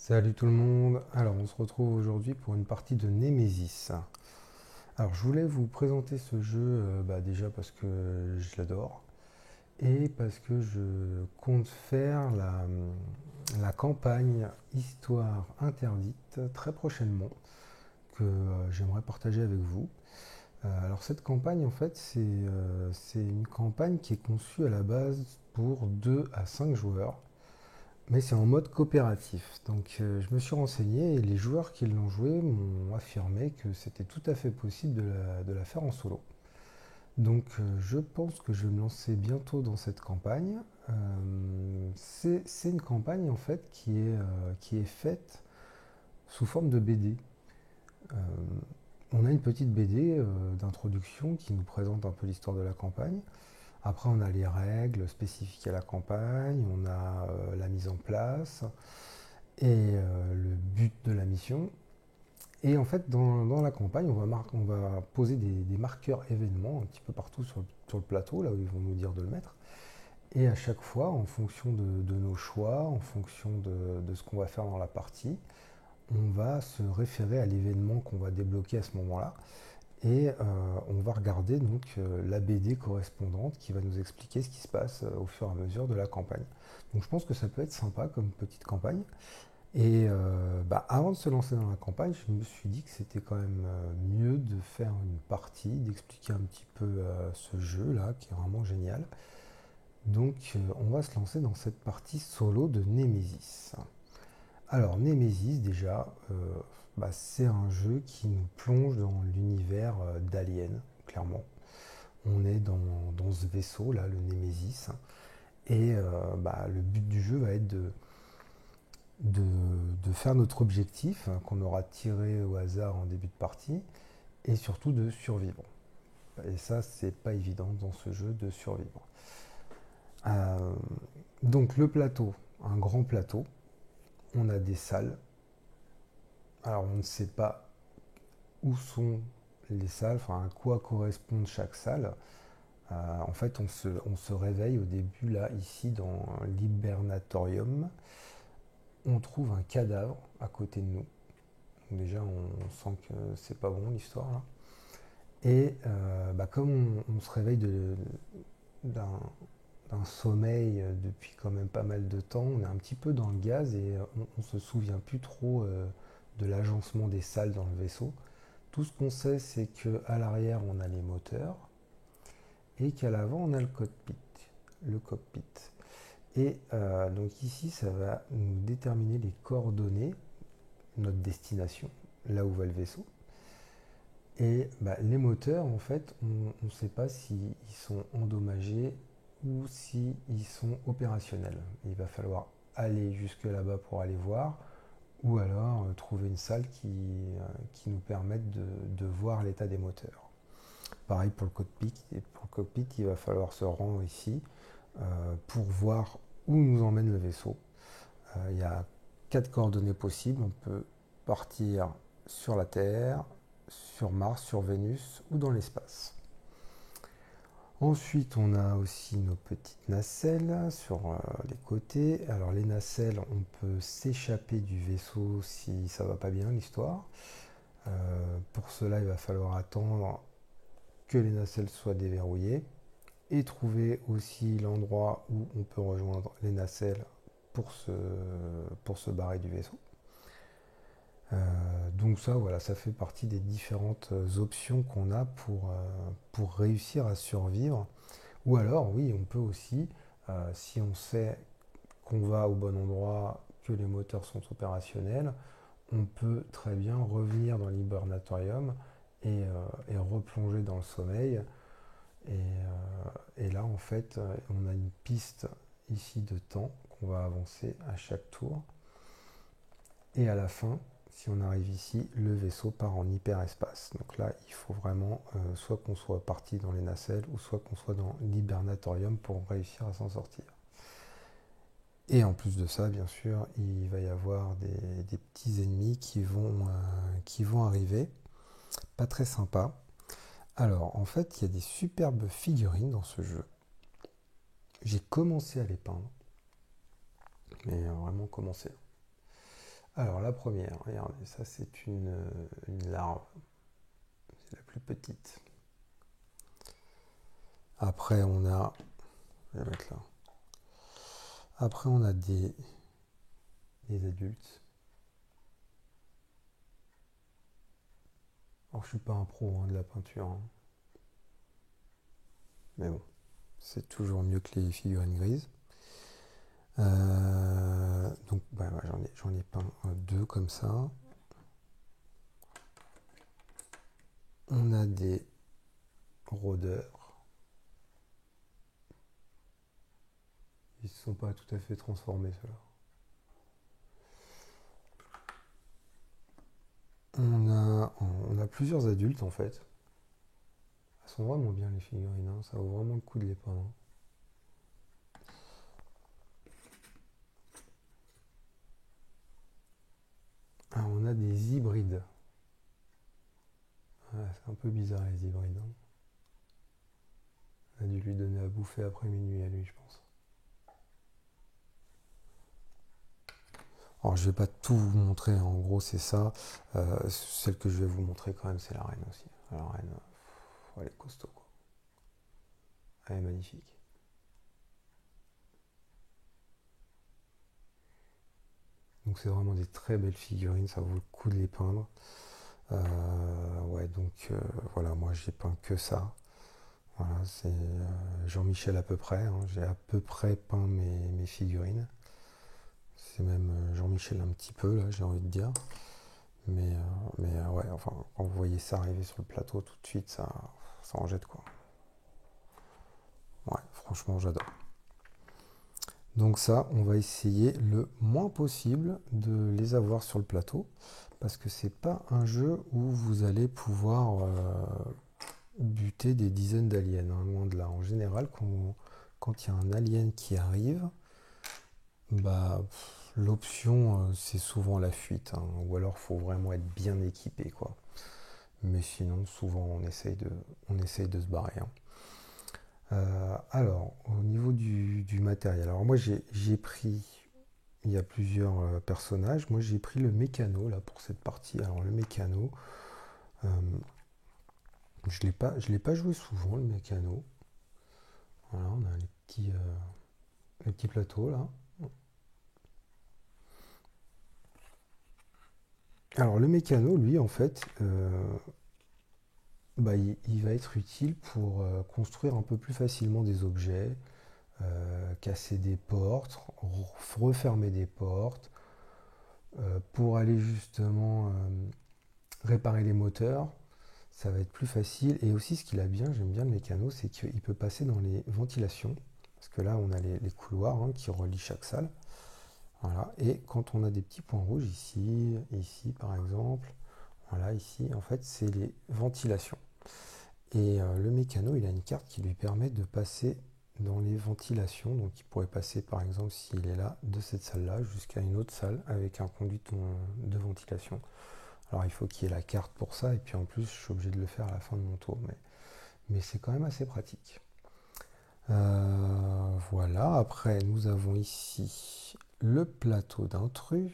Salut tout le monde. Alors, on se retrouve aujourd'hui pour une partie de Nemesis. Alors, je voulais vous présenter ce jeu déjà parce que je l'adore et parce que je compte faire la campagne Histoire interdite très prochainement que j'aimerais partager avec vous. Alors, cette campagne, en fait, c'est une campagne qui est conçue à la base pour 2 à 5 joueurs. Mais c'est en mode coopératif. Donc je me suis renseigné et les joueurs qui l'ont joué m'ont affirmé que c'était tout à fait possible de la faire en solo. Donc je pense que je vais me lancer bientôt dans cette campagne. C'est une campagne en fait qui est faite sous forme de BD. Euh, on a une petite BD d'introduction qui nous présente un peu l'histoire de la campagne. Après, on a les règles spécifiques à la campagne, on a la mise en place, et le but de la mission. Et en fait, dans la campagne, on va poser des marqueurs événements un petit peu partout sur le plateau, là où ils vont nous dire de le mettre. Et à chaque fois, en fonction de nos choix, en fonction de ce qu'on va faire dans la partie, on va se référer à l'événement qu'on va débloquer à ce moment-là. Et on va regarder donc la BD correspondante qui va nous expliquer ce qui se passe au fur et à mesure de la campagne. Donc je pense que ça peut être sympa comme petite campagne. Et avant de se lancer dans la campagne, je me suis dit que c'était quand même mieux de faire une partie, d'expliquer un petit peu ce jeu-là, qui est vraiment génial. Donc on va se lancer dans cette partie solo de Nemesis. Alors Nemesis déjà, c'est un jeu qui nous plonge dans l'univers d'Alien, clairement. On est dans ce vaisseau là, le Nemesis, et le but du jeu va être de, de faire notre objectif qu'on aura tiré au hasard en début de partie et surtout de survivre. Et ça, c'est pas évident dans ce jeu de survivre. Euh, donc le plateau, un grand plateau, on a des salles. Alors on ne sait pas où sont les salles, enfin à quoi correspond chaque salle. En fait, on se réveille au début là, ici dans l'hibernatorium. On trouve un cadavre à côté de nous. Donc déjà, on sent que c'est pas bon l'histoire là. Et comme on se réveille d'un sommeil depuis quand même pas mal de temps, on est un petit peu dans le gaz et on se souvient plus trop de l'agencement des salles dans le vaisseau. Tout ce qu'on sait, c'est qu'à l'arrière, on a les moteurs et qu'à l'avant, on a le cockpit. Le cockpit. Et donc ici, ça va nous déterminer les coordonnées, notre destination, là où va le vaisseau. Et les moteurs, en fait, on ne sait pas s'ils sont endommagés ou s'ils sont opérationnels. Il va falloir aller jusque là-bas pour aller voir, ou alors trouver une salle qui nous permette de voir l'état des moteurs. Pareil pour le cockpit. Et pour le cockpit, il va falloir se rendre ici pour voir où nous emmène le vaisseau. Il y a 4 coordonnées possibles. On peut partir sur la Terre, sur Mars, sur Vénus ou dans l'espace. Ensuite, on a aussi nos petites nacelles sur les côtés. Alors les nacelles, on peut s'échapper du vaisseau si ça va pas bien l'histoire. Pour cela, il va falloir attendre que les nacelles soient déverrouillées et trouver aussi l'endroit où on peut rejoindre les nacelles pour se barrer du vaisseau. Donc ça, voilà, ça fait partie des différentes options qu'on a pour réussir à survivre. Ou alors, oui, on peut aussi, si on sait qu'on va au bon endroit, que les moteurs sont opérationnels, on peut très bien revenir dans l'hibernatorium et replonger dans le sommeil. Et là, en fait, on a une piste ici de temps qu'on va avancer à chaque tour. Et à la fin, si on arrive ici, le vaisseau part en hyperespace. Donc là, il faut vraiment soit qu'on soit parti dans les nacelles ou soit qu'on soit dans l'hibernatorium pour réussir à s'en sortir. Et en plus de ça, bien sûr, il va y avoir des petits ennemis qui vont arriver. Pas très sympa. Alors, en fait, il y a des superbes figurines dans ce jeu. J'ai commencé à les peindre, mais vraiment commencé. Alors la première, regardez, ça c'est une larve, c'est la plus petite. Après on a, je vais la mettre là. Après on a des adultes. Alors je suis pas un pro de la peinture, hein. Mais bon, c'est toujours mieux que les figurines grises. Donc bah, j'en ai peint deux comme ça. On a des rôdeurs. Ils ne sont pas tout à fait transformés ceux-là. On a plusieurs adultes en fait. Elles sont vraiment bien les figurines, hein. Ça vaut vraiment le coup de les peindre. Ah, on a des hybrides. Ah, c'est un peu bizarre les hybrides, hein. On a dû lui donner à bouffer après minuit à lui, je pense. Alors je vais pas tout vous montrer, en gros c'est ça. Celle que je vais vous montrer quand même, c'est la reine aussi. La reine, elle est costaud quoi. Elle est magnifique. Donc c'est vraiment des très belles figurines, ça vaut le coup de les peindre. Ouais, donc voilà, moi j'ai peint que ça. Voilà, c'est Jean-Michel à peu près, hein. J'ai à peu près peint mes figurines. C'est même Jean-Michel un petit peu, là, j'ai envie de dire. Mais ouais, enfin, quand vous voyez ça arriver sur le plateau, tout de suite, ça en jette quoi. Ouais, franchement, j'adore. Donc ça, on va essayer le moins possible de les avoir sur le plateau, parce que c'est pas un jeu où vous allez pouvoir buter des dizaines d'aliens, hein, loin de là. En général, quand il y a un alien qui arrive, bah l'option c'est souvent la fuite, hein, ou alors faut vraiment être bien équipé quoi. Mais sinon, souvent on essaye de se barrer, hein. Alors, au niveau du matériel, alors moi j'ai pris, il y a plusieurs personnages. Moi j'ai pris le mécano là pour cette partie. Alors le mécano, euh, je l'ai pas joué souvent le mécano. Voilà, on a les petits plateaux là. Alors le mécano, lui en fait, bah, il va être utile pour construire un peu plus facilement des objets, casser des portes, refermer des portes, pour aller justement réparer les moteurs, ça va être plus facile. Et aussi, ce qu'il a bien, j'aime bien le mécano, c'est qu'il peut passer dans les ventilations. Parce que là, on a les couloirs, hein, qui relient chaque salle. Voilà. Et quand on a des petits points rouges ici par exemple, voilà, ici, en fait, c'est les ventilations. Et le mécano, il a une carte qui lui permet de passer dans les ventilations. Donc il pourrait passer, par exemple, s'il est là, de cette salle-là jusqu'à une autre salle avec un conduit de ventilation. Alors il faut qu'il y ait la carte pour ça, et puis en plus je suis obligé de le faire à la fin de mon tour, mais c'est quand même assez pratique. Voilà, après nous avons ici le plateau d'intrus.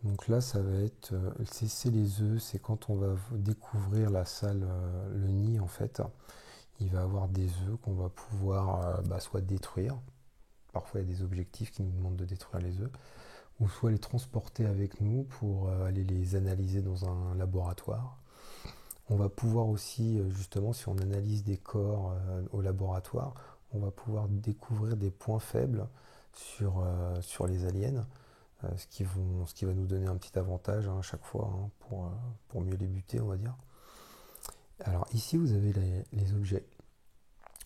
Donc là ça va être, c'est les œufs, c'est quand on va découvrir la salle, le nid en fait. Il va avoir des œufs qu'on va pouvoir soit détruire. Parfois il y a des objectifs qui nous demandent de détruire les œufs, ou soit les transporter avec nous pour aller les analyser dans un laboratoire. On va pouvoir aussi, justement, si on analyse des corps au laboratoire, on va pouvoir découvrir des points faibles sur les aliens, ce qui va nous donner un petit avantage, hein, à chaque fois, hein, pour mieux les buter, on va dire. Alors ici, vous avez les objets.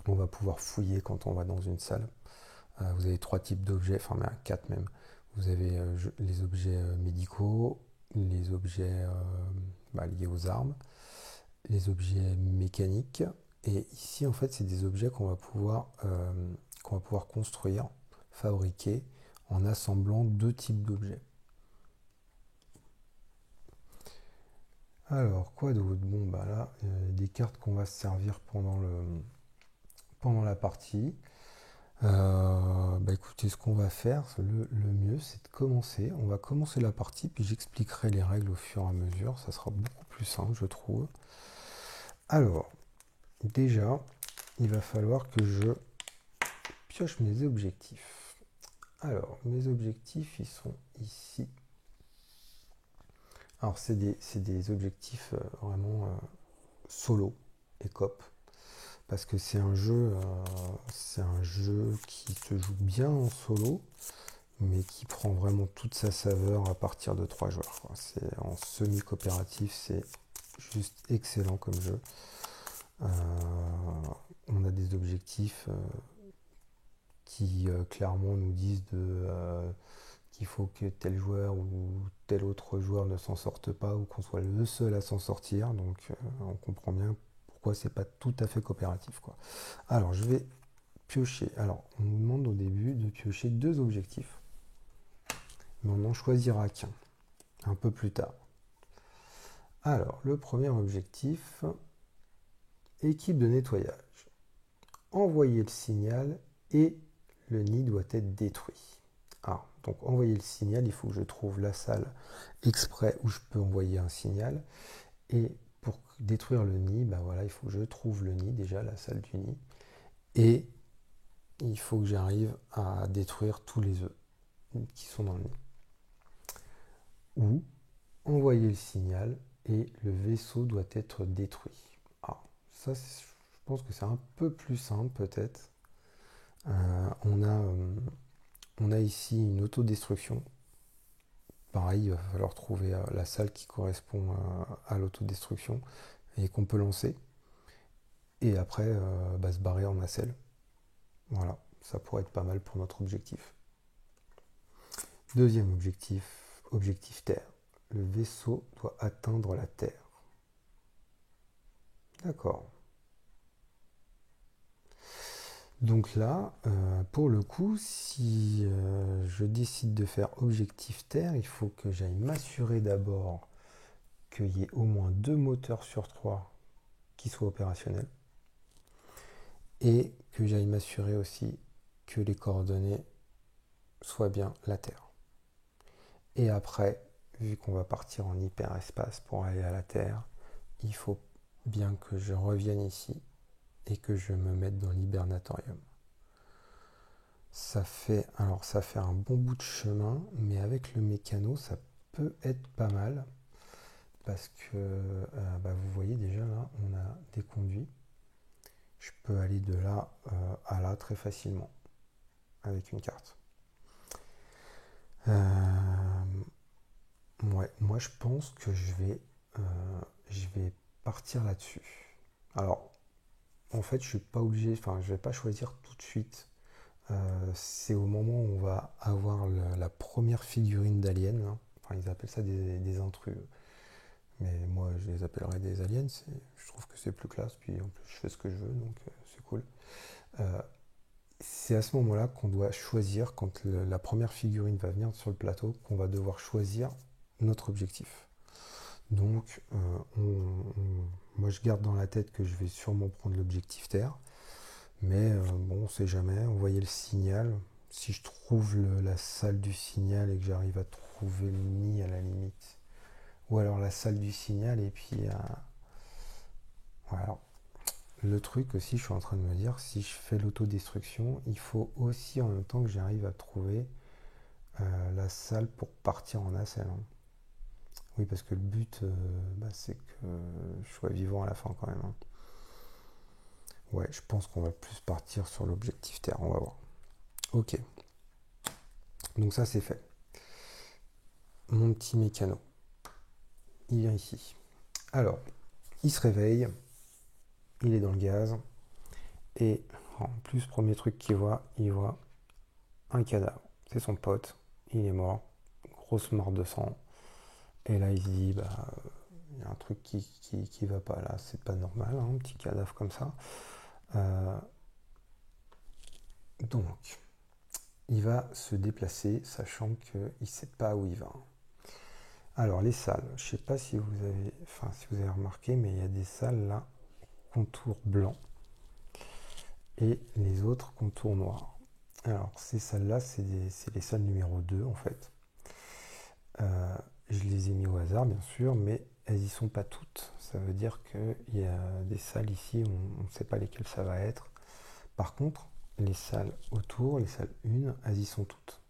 On va pouvoir fouiller quand on va dans une salle. Vous avez trois types d'objets, enfin quatre même. Vous avez les objets médicaux, les objets liés aux armes, les objets mécaniques. Et ici, en fait, c'est des objets qu'on va pouvoir construire, fabriquer, en assemblant deux types d'objets. Alors, quoi d'autre? Bon, bah là, des cartes qu'on va se servir pendant la partie. Écoutez, ce qu'on va faire, le mieux, c'est de commencer. On va commencer la partie, puis j'expliquerai les règles au fur et à mesure. Ça sera beaucoup plus simple, je trouve. Alors, déjà, il va falloir que je pioche mes objectifs. Alors, mes objectifs, ils sont ici. Alors, c'est des objectifs vraiment solo et coop. Parce que c'est un jeu qui se joue bien en solo, mais qui prend vraiment toute sa saveur à partir de 3 joueurs, quoi. C'est en semi-coopératif, c'est juste excellent comme jeu. Euh, on a des objectifs qui clairement nous disent qu'il faut que tel joueur ou tel autre joueur ne s'en sorte pas ou qu'on soit le seul à s'en sortir. Donc on comprend bien pourquoi c'est pas tout à fait coopératif, quoi. Alors je vais piocher. Alors on nous demande au début de piocher 2 objectifs, mais on n'en choisira qu'un un peu plus tard. Alors le premier objectif, équipe de nettoyage. Envoyer le signal et le nid doit être détruit. Donc envoyer le signal, il faut que je trouve la salle exprès où je peux envoyer un signal. Et pour détruire le nid, voilà, il faut que je trouve le nid, déjà la salle du nid. Et il faut que j'arrive à détruire tous les œufs qui sont dans le nid. Ou envoyer le signal et le vaisseau doit être détruit. Ça, je pense que c'est un peu plus simple peut-être. On a ici une autodestruction. Pareil, il va falloir trouver la salle qui correspond à l'autodestruction et qu'on peut lancer. Et après, se barrer en nacelle. Voilà, ça pourrait être pas mal pour notre objectif. Deuxième objectif, objectif Terre. Le vaisseau doit atteindre la Terre. D'accord. Donc là, pour le coup, si je décide de faire objectif Terre, il faut que j'aille m'assurer d'abord qu'il y ait au moins 2 moteurs sur 3 qui soient opérationnels et que j'aille m'assurer aussi que les coordonnées soient bien la Terre. Et après, vu qu'on va partir en hyperespace pour aller à la Terre, il faut bien que je revienne ici et que je me mette dans l'hibernatorium. Ça fait un bon bout de chemin, mais avec le mécano, ça peut être pas mal. Parce que vous voyez déjà là, on a des conduits. Je peux aller de là à là très facilement avec une carte. Ouais, moi je pense que je vais partir là-dessus. Alors, en fait, je suis pas obligé, je vais pas choisir tout de suite. C'est au moment où on va avoir la première figurine d'alien, hein. Ils appellent ça des intrus. Mais moi, je les appellerais des aliens. Je trouve que c'est plus classe. Puis en plus, je fais ce que je veux, donc c'est cool. C'est à ce moment-là qu'on doit choisir, quand la première figurine va venir sur le plateau, qu'on va devoir choisir notre objectif. Donc, moi, je garde dans la tête que je vais sûrement prendre l'objectif Terre. Mais bon, on sait jamais. Envoyer le signal. Si je trouve la salle du signal et que j'arrive à trouver le nid à la limite, ou alors la salle du signal et puis voilà. Le truc aussi, je suis en train de me dire, si je fais l'autodestruction, il faut aussi en même temps que j'arrive à trouver la salle pour partir en nacelle, hein. Oui, parce que le but, c'est que je sois vivant à la fin quand même, hein. Ouais, je pense qu'on va plus partir sur l'objectif Terre, on va voir. Ok. Donc ça, c'est fait. Mon petit mécano, il vient ici. Alors, il se réveille, il est dans le gaz, et en plus, premier truc qu'il voit, il voit un cadavre. C'est son pote, il est mort, grosse mort de sang. Et là, il se dit, il y a un truc qui va pas là, c'est pas normal, hein, un petit cadavre comme ça. Donc, il va se déplacer, sachant qu'il ne sait pas où il va. Alors, les salles, je ne sais pas si vous avez remarqué, mais il y a des salles là, contour blanc, et les autres contours noirs. Alors, ces salles-là, c'est les salles numéro 2 en fait. Je les ai mis au hasard, bien sûr, mais elles y sont pas toutes. Ça veut dire qu'il y a des salles ici, on ne sait pas lesquelles ça va être. Par contre, les salles autour, les salles 1, elles y sont toutes.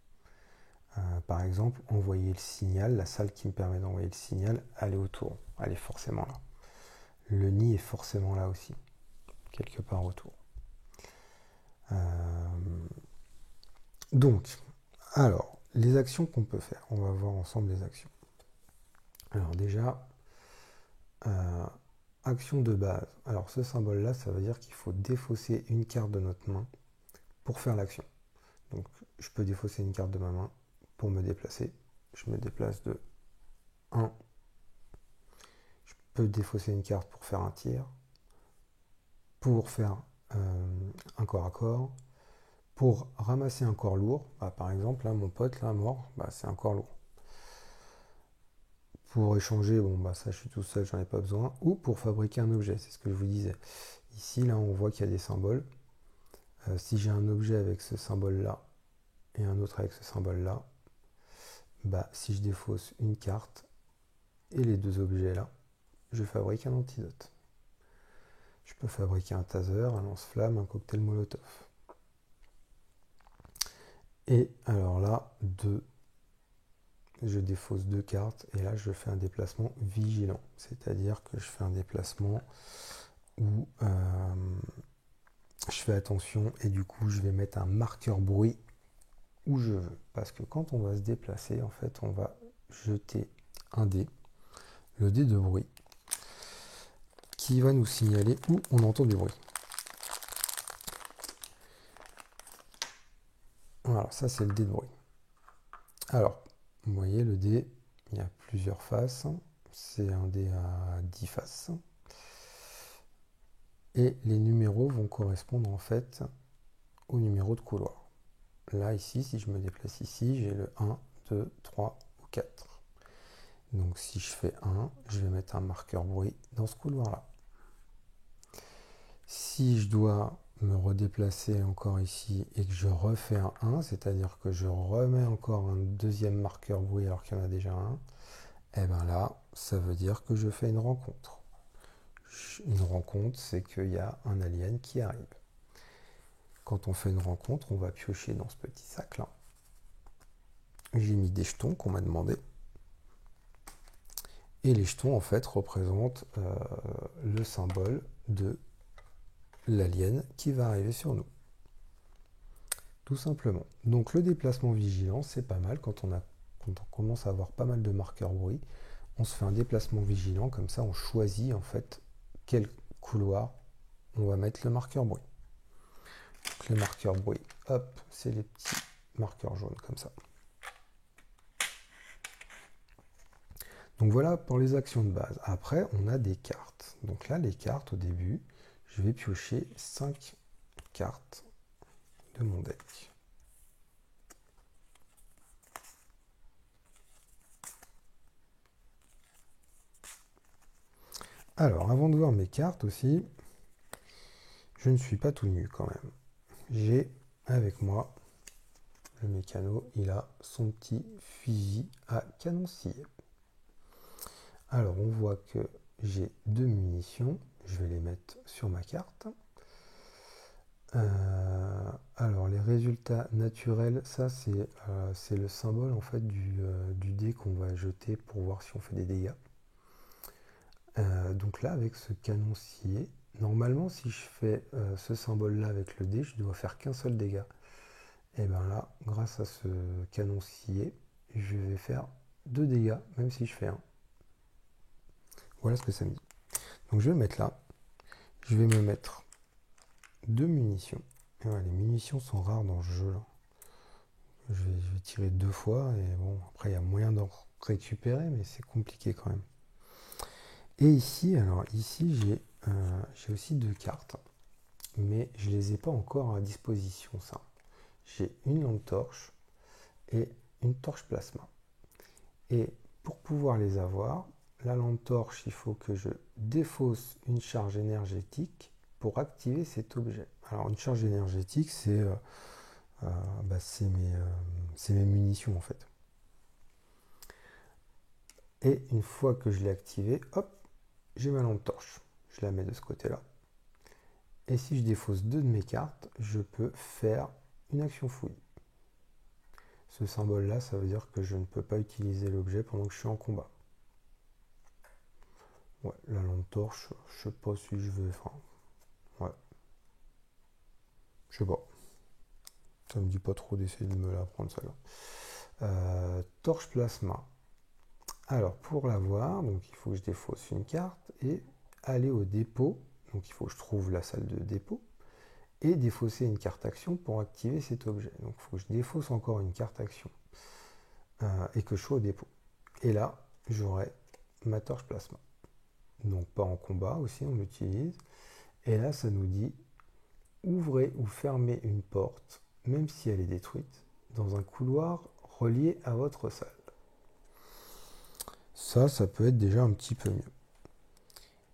Par exemple, envoyer le signal, la salle qui me permet d'envoyer le signal, elle est autour. Elle est forcément là. Le nid est forcément là aussi, quelque part autour. Donc, alors, les actions qu'on peut faire. On va voir ensemble les actions. Alors déjà, action de base. Alors ce symbole-là, ça veut dire qu'il faut défausser une carte de notre main pour faire l'action. Donc je peux défausser une carte de ma main pour me déplacer. Je me déplace de 1. Je peux défausser une carte pour faire un tir, pour faire un corps à corps, pour ramasser un corps lourd. Bah, par exemple, là, mon pote, là, mort, bah, c'est un corps lourd. Pour échanger, bon, bah, ça, je suis tout seul, j'en ai pas besoin. Ou pour fabriquer un objet, c'est ce que je vous disais. Ici, là, on voit qu'il y a des symboles. Si j'ai un objet avec ce symbole-là et un autre avec ce symbole-là, bah, si je défausse une carte et les deux objets-là, je fabrique un antidote. Je peux fabriquer un taser, un lance-flamme, un cocktail molotov. Et alors là, je défausse 2 cartes et là je fais un déplacement vigilant. C'est-à-dire que je fais un déplacement où je fais attention et du coup je vais mettre un marqueur bruit où je veux. Parce que quand on va se déplacer, en fait, on va jeter un dé, le dé de bruit, qui va nous signaler où on entend du bruit. Voilà, ça c'est le dé de bruit. Alors, vous voyez le dé, il y a plusieurs faces. C'est un dé à 10 faces. Et les numéros vont correspondre en fait au numéro de couloir. Là, ici, si je me déplace ici, j'ai le 1, 2, 3 ou 4. Donc si je fais 1, je vais mettre un marqueur bruit dans ce couloir-là. Si je dois me redéplacer encore ici et que je refais un 1, c'est-à-dire que je remets encore un deuxième marqueur bruit alors qu'il y en a déjà un, et bien là, ça veut dire que je fais une rencontre. Une rencontre, c'est qu'il y a un alien qui arrive. Quand on fait une rencontre, on va piocher dans ce petit sac-là. J'ai mis des jetons qu'on m'a demandé. Et les jetons, en fait, représentent le symbole de l'alien qui va arriver sur nous. Tout simplement. Donc le déplacement vigilant, c'est pas mal quand on commence à avoir pas mal de marqueurs bruit. On se fait un déplacement vigilant, comme ça on choisit en fait quel couloir on va mettre le marqueur bruit. Donc les marqueurs bruit, hop, c'est les petits marqueurs jaunes comme ça. Donc voilà pour les actions de base. Après, on a des cartes. Donc là, les cartes, au début, je vais piocher 5 cartes de mon deck. Alors, avant de voir mes cartes aussi, je ne suis pas tout nu quand même. J'ai avec moi le mécano, il a son petit fusil à canon scié. Alors, on voit que j'ai 2 munitions. Je vais les mettre sur ma carte. Alors, les résultats naturels, ça c'est le symbole en fait du dé qu'on va jeter pour voir si on fait des dégâts. Donc là, avec ce canon scié, normalement, si je fais ce symbole-là avec le dé, je dois faire qu'un seul dégât. Et bien là, grâce à ce canon scié, je vais faire 2 dégâts, même si je fais 1. Voilà ce que ça me dit. Donc je vais mettre là. Je vais me mettre 2 munitions. Et voilà, les munitions sont rares dans ce jeu là. Je vais tirer 2 fois et bon, après il y a moyen d'en récupérer, mais c'est compliqué quand même. Et ici, alors ici j'ai aussi 2 cartes, mais je ne les ai pas encore à disposition ça. J'ai une lampe torche et une torche plasma. Et pour pouvoir les avoir, la lampe torche, il faut que je défausse une charge énergétique pour activer cet objet. Alors une charge énergétique, c'est c'est mes munitions en fait. Et une fois que je l'ai activé, hop, j'ai ma lampe torche. Je la mets de ce côté-là. Et si je défausse 2 de mes cartes, je peux faire une action fouille. Ce symbole-là, ça veut dire que je ne peux pas utiliser l'objet pendant que je suis en combat. Ouais, la lampe torche, je sais pas si je vais... Enfin, ouais. Je sais pas. Ça me dit pas trop d'essayer de me la prendre, ça là. Torche plasma. Alors, pour l'avoir, donc il faut que je défausse une carte et aller au dépôt. Donc, il faut que je trouve la salle de dépôt et défausser une carte action pour activer cet objet. Donc, il faut que je défausse encore une carte action et que je sois au dépôt. Et là, j'aurai ma torche plasma. Donc, pas en combat aussi, on l'utilise. Et là, ça nous dit ouvrez ou fermez une porte, même si elle est détruite, dans un couloir relié à votre salle. Ça peut être déjà un petit peu mieux.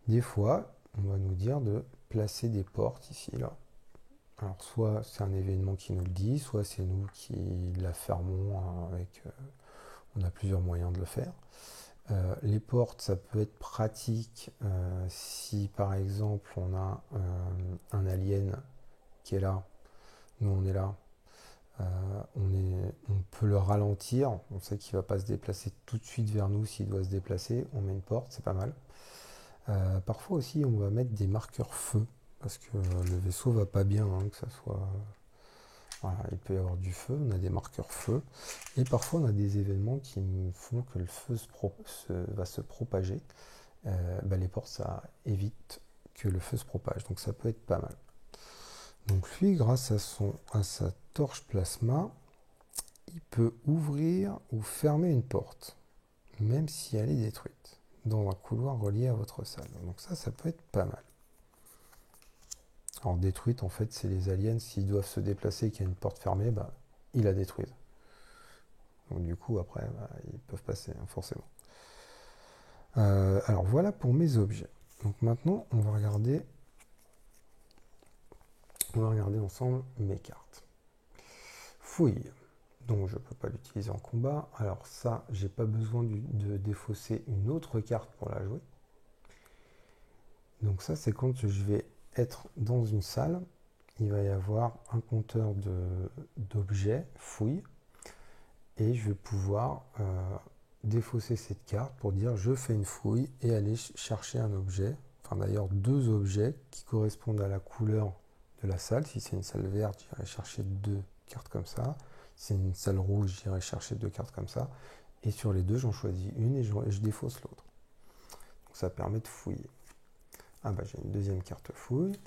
Des fois, on va nous dire de placer des portes ici, là. Alors, soit c'est un événement qui nous le dit, soit c'est nous qui la fermons avec... on a plusieurs moyens de le faire. Les portes, ça peut être pratique si, par exemple, on a un alien qui est là, nous on est là, on peut le ralentir, on sait qu'il ne va pas se déplacer tout de suite vers nous s'il doit se déplacer, on met une porte, c'est pas mal. Parfois aussi on va mettre des marqueurs feu, parce que le vaisseau va pas bien, hein, que ça soit... Voilà, il peut y avoir du feu, on a des marqueurs feu, et parfois on a des événements qui font que le feu va se propager. Les portes, ça évite que le feu se propage, donc ça peut être pas mal. Donc lui, grâce à sa torche plasma, il peut ouvrir ou fermer une porte, même si elle est détruite, dans un couloir relié à votre salle. Donc ça peut être pas mal. Alors détruite, en fait, c'est les aliens, s'ils doivent se déplacer et qu'il y a une porte fermée, ils la détruisent. Donc du coup, après, ils peuvent passer, hein, forcément. Alors voilà pour mes objets. Donc maintenant, on va regarder ensemble mes cartes. Fouille. Donc je ne peux pas l'utiliser en combat. Alors ça, j'ai pas besoin de défausser une autre carte pour la jouer. Donc ça, c'est quand je vais être dans une salle, il va y avoir un compteur d'objets, fouille, et je vais pouvoir défausser cette carte pour dire je fais une fouille et aller chercher un objet, enfin d'ailleurs 2 objets qui correspondent à la couleur de la salle. Si c'est une salle verte, j'irai chercher 2 cartes comme ça. Si c'est une salle rouge, j'irai chercher 2 cartes comme ça. Et sur les 2, j'en choisis une et je défausse l'autre. Donc ça permet de fouiller. Ah j'ai une deuxième carte fouille.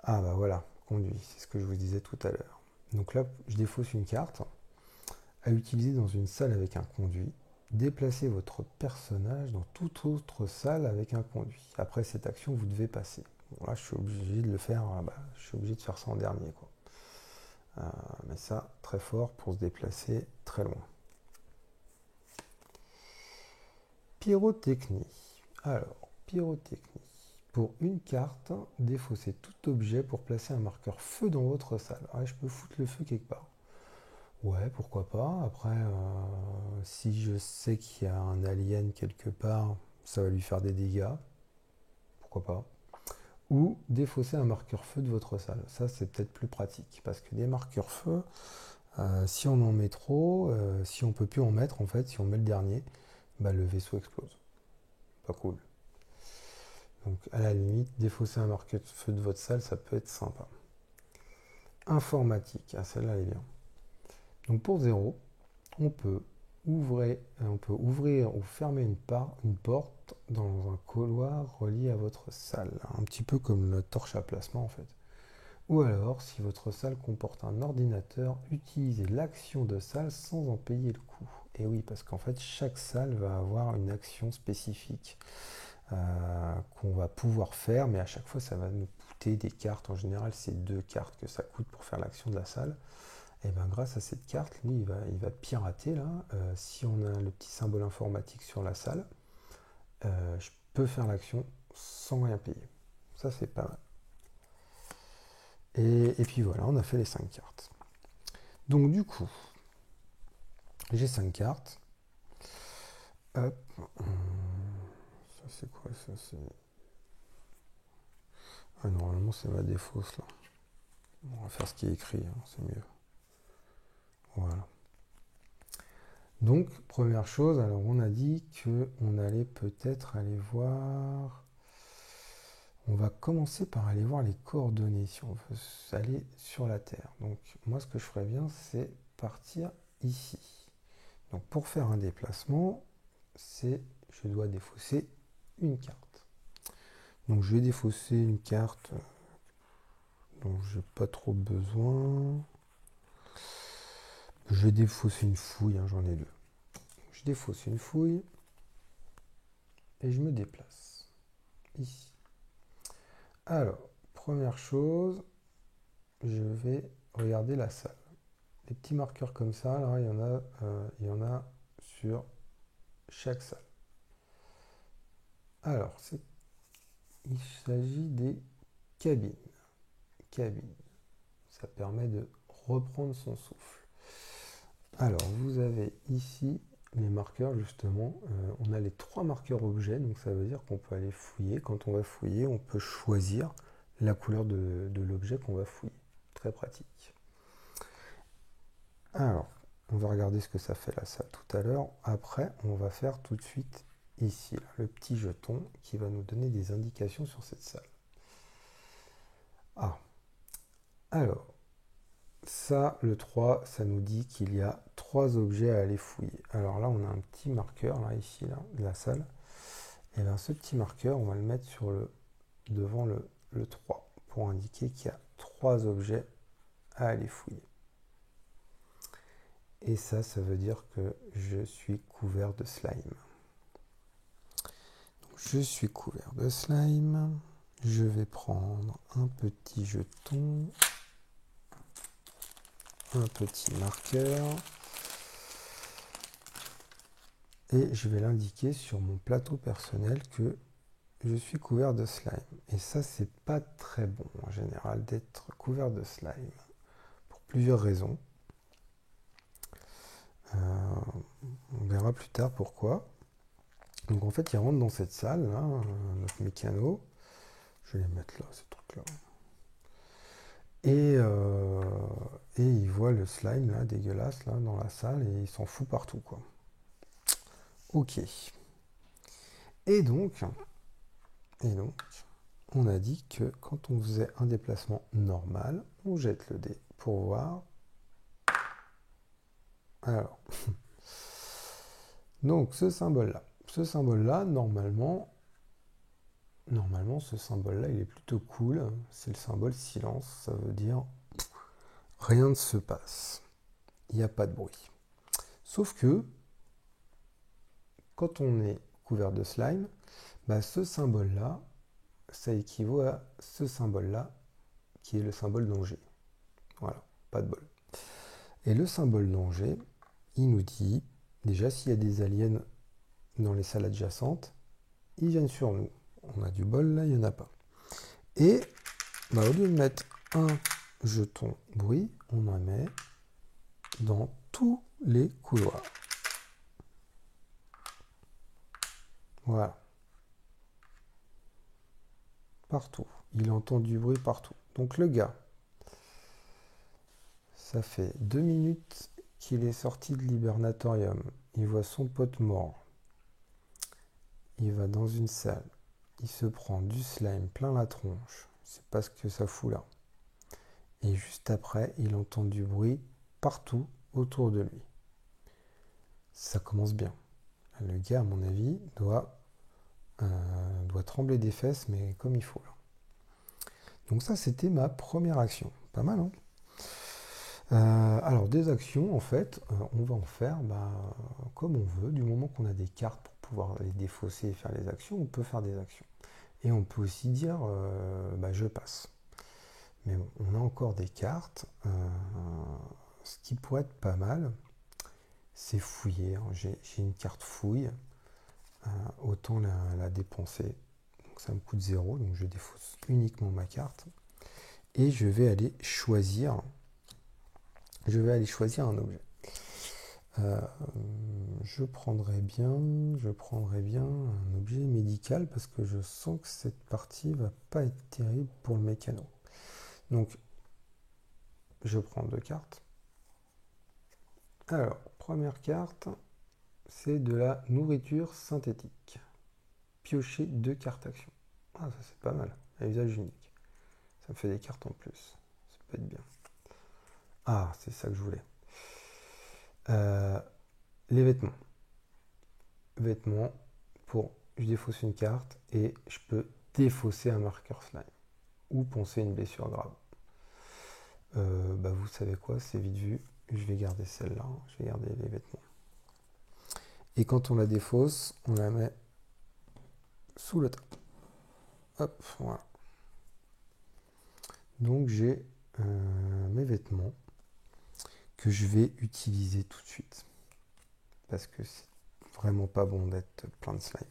Ah voilà, conduit, c'est ce que je vous disais tout à l'heure. Donc là, je défausse une carte à utiliser dans une salle avec un conduit. Déplacez votre personnage dans toute autre salle avec un conduit. Après cette action, vous devez passer. Bon, là, je suis obligé de le faire, je suis obligé de faire ça en dernier, quoi. Mais ça, très fort pour se déplacer très loin. Pyrotechnie. Alors, pyrotechnie. Pour une carte, défaussez tout objet pour placer un marqueur feu dans votre salle. Je peux foutre le feu quelque part. Ouais, pourquoi pas. Après, si je sais qu'il y a un alien quelque part, ça va lui faire des dégâts. Pourquoi pas. Ou défausser un marqueur feu de votre salle. Ça, c'est peut-être plus pratique. Parce que des marqueurs feu, si on en met trop, si on peut plus en mettre, en fait, si on met le dernier, le vaisseau explose. Pas cool. Donc, à la limite, défausser un marqueur feu de votre salle, ça peut être sympa. Informatique. Ah, celle-là, elle est bien. Donc, pour 0, on peut ouvrir ou fermer une porte dans un couloir relié à votre salle. Un petit peu comme la torche à placement, en fait. Ou alors, si votre salle comporte un ordinateur, utilisez l'action de salle sans en payer le coût. Et oui, parce qu'en fait, chaque salle va avoir une action spécifique qu'on va pouvoir faire, mais à chaque fois, ça va nous coûter des cartes. En général, c'est 2 cartes que ça coûte pour faire l'action de la salle. Et grâce à cette carte, lui, il va pirater là. Si on a le petit symbole informatique sur la salle, je peux faire l'action sans rien payer. Ça, c'est pas mal. Et puis voilà, on a fait les 5 cartes. Donc du coup, j'ai 5 cartes. Hop. Ça c'est quoi ça? Ah, normalement c'est ma défausse là. On va faire ce qui est écrit, hein, c'est mieux. Voilà. Donc, première chose, alors on a dit qu'on allait peut-être aller voir... On va commencer par aller voir les coordonnées si on veut aller sur la Terre. Donc, moi ce que je ferais bien, c'est partir ici. Donc, pour faire un déplacement, je dois défausser une carte. Donc, je vais défausser une carte dont j'ai pas trop besoin. Je vais défausser une fouille, hein, j'en ai deux. Je défausse une fouille et je me déplace ici. Alors, première chose, je vais regarder la salle. Les petits marqueurs comme ça, là, il y en a sur chaque salle. Alors, il s'agit des cabines. Cabines. Ça permet de reprendre son souffle. Alors, vous avez ici les marqueurs, justement. On a les 3 marqueurs objets, donc ça veut dire qu'on peut aller fouiller. Quand on va fouiller, on peut choisir la couleur de l'objet qu'on va fouiller. Très pratique. Alors, on va regarder ce que ça fait la salle tout à l'heure. Après, on va faire tout de suite ici, là, le petit jeton qui va nous donner des indications sur cette salle. Ah, alors, ça, le 3, ça nous dit qu'il y a 3 objets à aller fouiller. Alors là, on a un petit marqueur, là, ici, là, de la salle. Et bien, ce petit marqueur, on va le mettre devant le 3 pour indiquer qu'il y a 3 objets à aller fouiller. Et ça veut dire que je suis couvert de slime. Donc, je suis couvert de slime. Je vais prendre un petit jeton, un petit marqueur, et je vais l'indiquer sur mon plateau personnel que je suis couvert de slime. Et ça, c'est pas très bon en général d'être couvert de slime, pour plusieurs raisons. On verra plus tard pourquoi. Donc en fait, il rentre dans cette salle, là, notre mécano. Je vais les mettre là, ces trucs-là. Et il voit le slime, là, dégueulasse, là, dans la salle, et il s'en fout partout, quoi. Ok. Et donc, on a dit que quand on faisait un déplacement normal, on jette le dé pour voir. Alors, donc ce symbole-là, normalement, ce symbole-là, il est plutôt cool. C'est le symbole silence. Ça veut dire rien ne se passe. Il n'y a pas de bruit. Sauf que, quand on est couvert de slime, bah, ce symbole-là, ça équivaut à ce symbole-là, qui est le symbole danger. Voilà, pas de bol. Et le symbole danger, il nous dit, déjà, s'il y a des aliens dans les salles adjacentes, ils viennent sur nous. On a du bol, là, il n'y en a pas. Et bah, au lieu de mettre un jeton bruit, on en met dans tous les couloirs. Voilà. Partout. Il entend du bruit partout. Donc le gars, ça fait 2 minutes qu'il est sorti de l'hibernatorium. Il voit son pote mort. Il va dans une salle. Il se prend du slime plein la tronche. C'est pas ce que ça fout là. Et juste après, il entend du bruit partout autour de lui. Ça commence bien. Le gars, à mon avis, doit trembler des fesses, mais comme il faut là. Donc ça, c'était ma première action. Pas mal, hein? Alors, des actions, en fait, on va en faire comme on veut. Du moment qu'on a des cartes pour pouvoir les défausser et faire les actions, on peut faire des actions. Et on peut aussi dire, je passe. Mais bon, on a encore des cartes. Ce qui pourrait être pas mal, c'est fouiller. J'ai une carte fouille. Autant la dépenser. Donc ça me coûte 0, donc je défausse uniquement ma carte. et je vais aller choisir un objet. Je prendrai bien un objet médical parce que je sens que cette partie va pas être terrible pour le mécano. Donc, je prends 2 cartes. Alors, première carte, c'est de la nourriture synthétique. Piocher 2 cartes action. Ah, ça c'est pas mal, à usage unique. Ça me fait des cartes en plus. Ça peut être bien. Ah, c'est ça que je voulais. Les vêtements. Vêtements, je défausse une carte et je peux défausser un marqueur slime ou poncer une blessure grave. Vous savez quoi, c'est vite vu. Je vais garder celle-là, je vais garder les vêtements. Et quand on la défausse, on la met sous le tas. Hop, voilà. Donc j'ai mes vêtements que je vais utiliser tout de suite. Parce que c'est vraiment pas bon d'être plein de slime.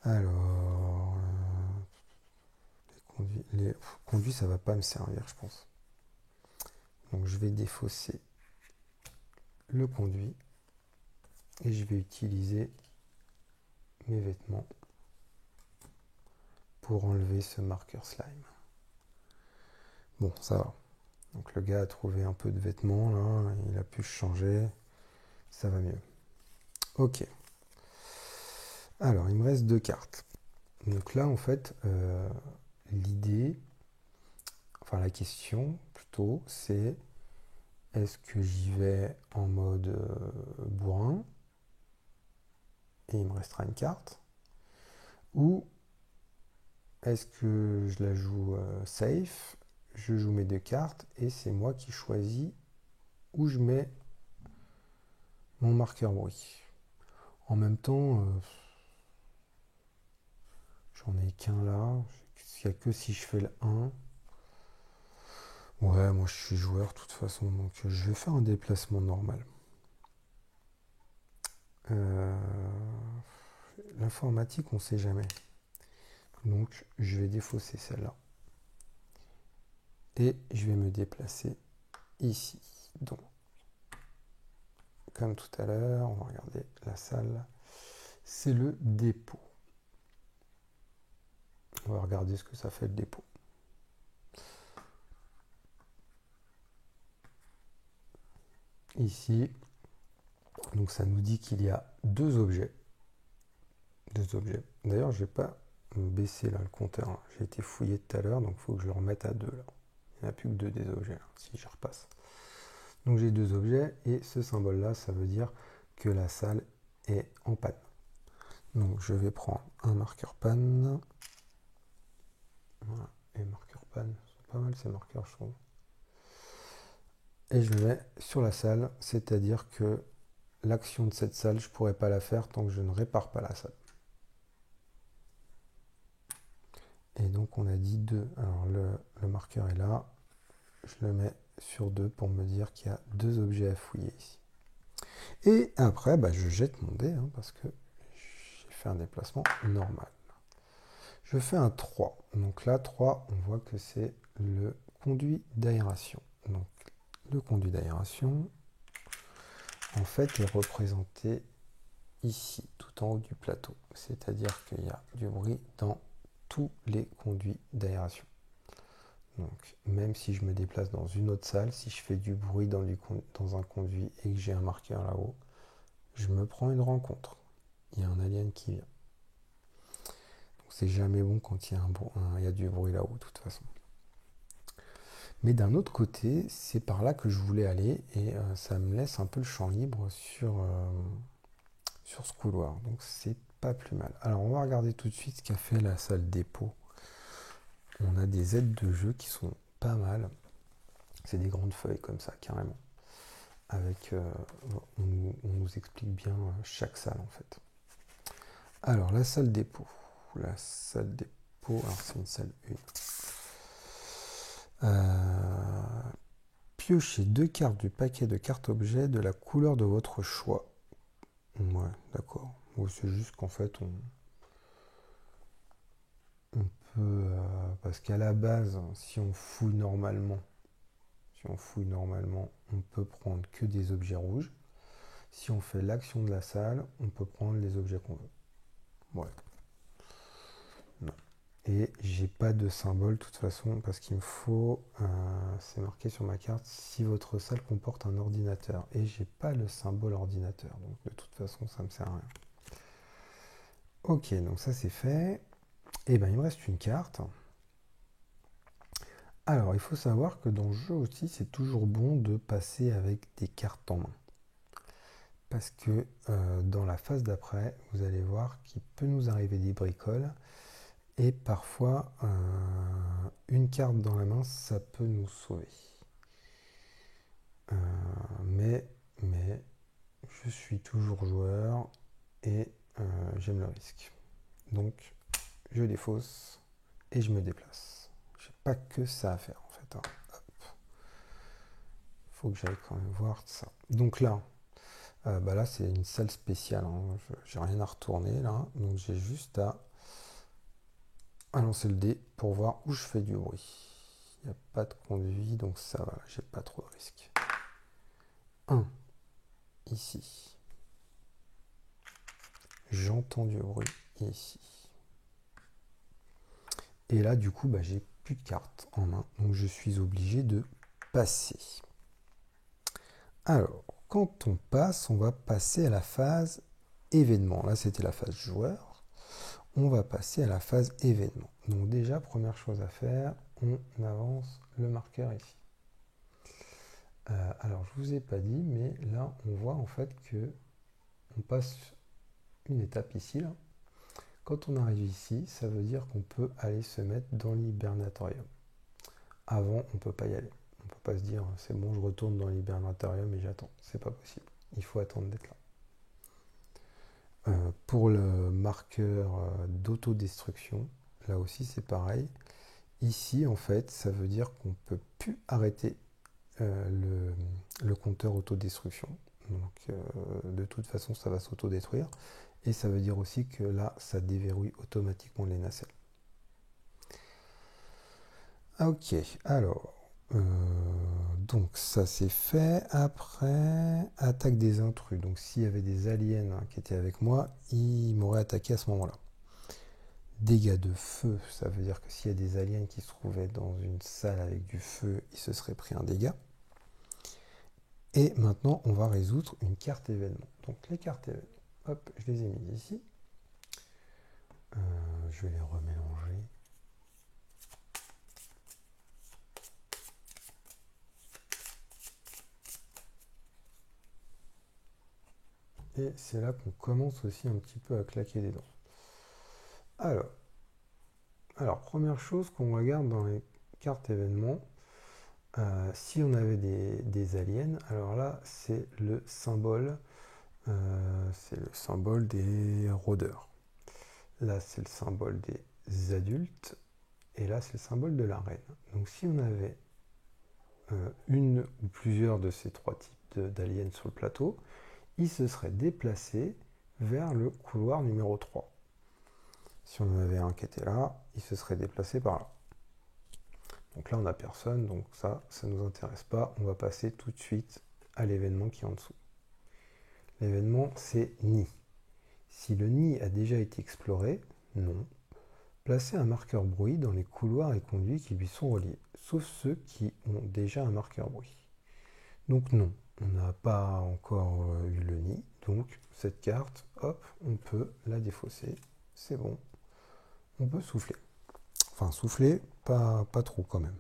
Alors, les conduits, ça va pas me servir, je pense. Donc je vais défausser le conduit et je vais utiliser mes vêtements pour enlever ce marqueur slime. Bon, ça va. Donc le gars a trouvé un peu de vêtements là, il a pu changer, ça va mieux. Ok. Alors il me reste 2 cartes. Donc là en fait, l'idée, enfin la question plutôt, c'est est-ce que j'y vais en mode bourrin et il me restera une carte, ou est-ce que je la joue safe, je joue mes 2 cartes et c'est moi qui choisis où je mets mon marqueur bruit. En même temps, j'en ai qu'un là, il n'y a que si je fais le 1. Ouais, moi je suis joueur de toute façon, donc je vais faire un déplacement normal. L'informatique, on ne sait jamais. Donc je vais défausser celle-là. Et je vais me déplacer ici. Donc, comme tout à l'heure, on va regarder la salle. C'est le dépôt. On va regarder ce que ça fait le dépôt. Ici, donc ça nous dit qu'il y a 2 objets. 2 objets. D'ailleurs, je n'ai pas baissé là le compteur. J'ai été fouillé tout à l'heure, donc il faut que je le remette à 2 là. Il n'y en a plus que 2 des objets, là, si je repasse. Donc j'ai 2 objets, et ce symbole-là, ça veut dire que la salle est en panne. Donc je vais prendre un marqueur panne. Voilà, et marqueur panne, c'est pas mal ces marqueurs, je trouve. Et je le mets sur la salle, c'est-à-dire que l'action de cette salle, je ne pourrai pas la faire tant que je ne répare pas la salle. Et donc on a dit 2. Alors le marqueur est là. Je le mets sur 2 pour me dire qu'il y a 2 objets à fouiller ici. Et après, je jette mon dé, parce que j'ai fait un déplacement normal. Je fais un 3. Donc là, 3, on voit que c'est le conduit d'aération. Donc le conduit d'aération, en fait, est représenté ici, tout en haut du plateau. C'est-à-dire qu'il y a du bruit dans tous les conduits d'aération. Donc, même si je me déplace dans une autre salle, si je fais du bruit dans un conduit et que j'ai un marqueur là-haut, je me prends une rencontre. Il y a un alien qui vient. Donc, c'est jamais bon quand il y a du bruit là-haut, de toute façon. Mais d'un autre côté, c'est par là que je voulais aller et ça me laisse un peu le champ libre sur ce couloir. Donc, c'est pas plus mal. Alors, on va regarder tout de suite ce qu'a fait la salle dépôt. On a des aides de jeu qui sont pas mal. C'est des grandes feuilles comme ça, carrément. Avec, on nous explique bien chaque salle en fait. Alors, la salle dépôt. La salle dépôt, alors c'est une salle 1. Piochez 2 cartes du paquet de cartes objets de la couleur de votre choix. Ouais, d'accord. C'est juste qu'en fait, on parce qu'à la base, si on fouille normalement, on peut prendre que des objets rouges. Si on fait l'action de la salle, on peut prendre les objets qu'on veut. Ouais. Non. Et j'ai pas de symbole de toute façon parce qu'il me faut, c'est marqué sur ma carte, si votre salle comporte un ordinateur. Et j'ai pas le symbole ordinateur, donc de toute façon ça me sert à rien. Ok, donc ça c'est fait. Et ben il me reste une carte. Alors il faut savoir que dans le jeu aussi c'est toujours bon de passer avec des cartes en main. Parce que dans la phase d'après, vous allez voir qu'il peut nous arriver des bricoles. Et parfois, une carte dans la main, ça peut nous sauver. Mais je suis toujours joueur et j'aime le risque. Donc, je défausse et je me déplace. J'ai pas que ça à faire en fait. Hein. Faut que j'aille quand même voir ça. Donc là, là c'est une salle spéciale. Hein. J'ai rien à retourner là. Donc j'ai juste à lancer le dé pour voir où je fais du bruit. Il n'y a pas de conduit, donc ça va, j'ai pas trop de risques. 1, ici. J'entends du bruit ici. Et là, du coup, j'ai plus de cartes en main, donc je suis obligé de passer. Alors, quand on passe, on va passer à la phase événement. Là, c'était la phase joueur. On va passer à la phase événement. Donc déjà, première chose à faire, on avance le marqueur ici. Alors, je vous ai pas dit, mais là, on voit en fait que on passe une étape ici. Là. Quand on arrive ici, ça veut dire qu'on peut aller se mettre dans l'hibernatorium. Avant, on ne peut pas y aller. On ne peut pas se dire, c'est bon, je retourne dans l'hibernatorium et j'attends. C'est pas possible. Il faut attendre d'être là. Pour le marqueur d'autodestruction, là aussi, c'est pareil. Ici, en fait, ça veut dire qu'on ne peut plus arrêter le compteur autodestruction. Donc, de toute façon, ça va s'autodétruire. Et ça veut dire aussi que là, ça déverrouille automatiquement les nacelles. Ok, alors, donc ça c'est fait. Après, attaque des intrus. Donc s'il y avait des aliens qui étaient avec moi, ils m'auraient attaqué à ce moment-là. Dégâts de feu, ça veut dire que s'il y a des aliens qui se trouvaient dans une salle avec du feu, ils se seraient pris un dégât. Et maintenant, on va résoudre une carte événement. Donc les cartes événements, hop, je les ai mises ici. Je vais les remélanger. Et c'est là qu'on commence aussi un petit peu à claquer des dents. Alors première chose qu'on regarde dans les cartes événements, si on avait des aliens, alors là c'est le symbole des rôdeurs. Là c'est le symbole des adultes et là c'est le symbole de la reine. Donc si on avait une ou plusieurs de ces trois types d'aliens sur le plateau, ils se seraient déplacés vers le couloir numéro 3. Si on en avait un qui était là, il se serait déplacé par là. Donc là, on n'a personne, donc ça ne nous intéresse pas. On va passer tout de suite à l'événement qui est en dessous. L'événement, c'est nid. Si le nid a déjà été exploré, non. Placez un marqueur bruit dans les couloirs et conduits qui lui sont reliés, sauf ceux qui ont déjà un marqueur bruit. Donc non, on n'a pas encore eu le nid, donc cette carte, hop, on peut la défausser. C'est bon, on peut souffler. Enfin, souffler, pas trop quand même.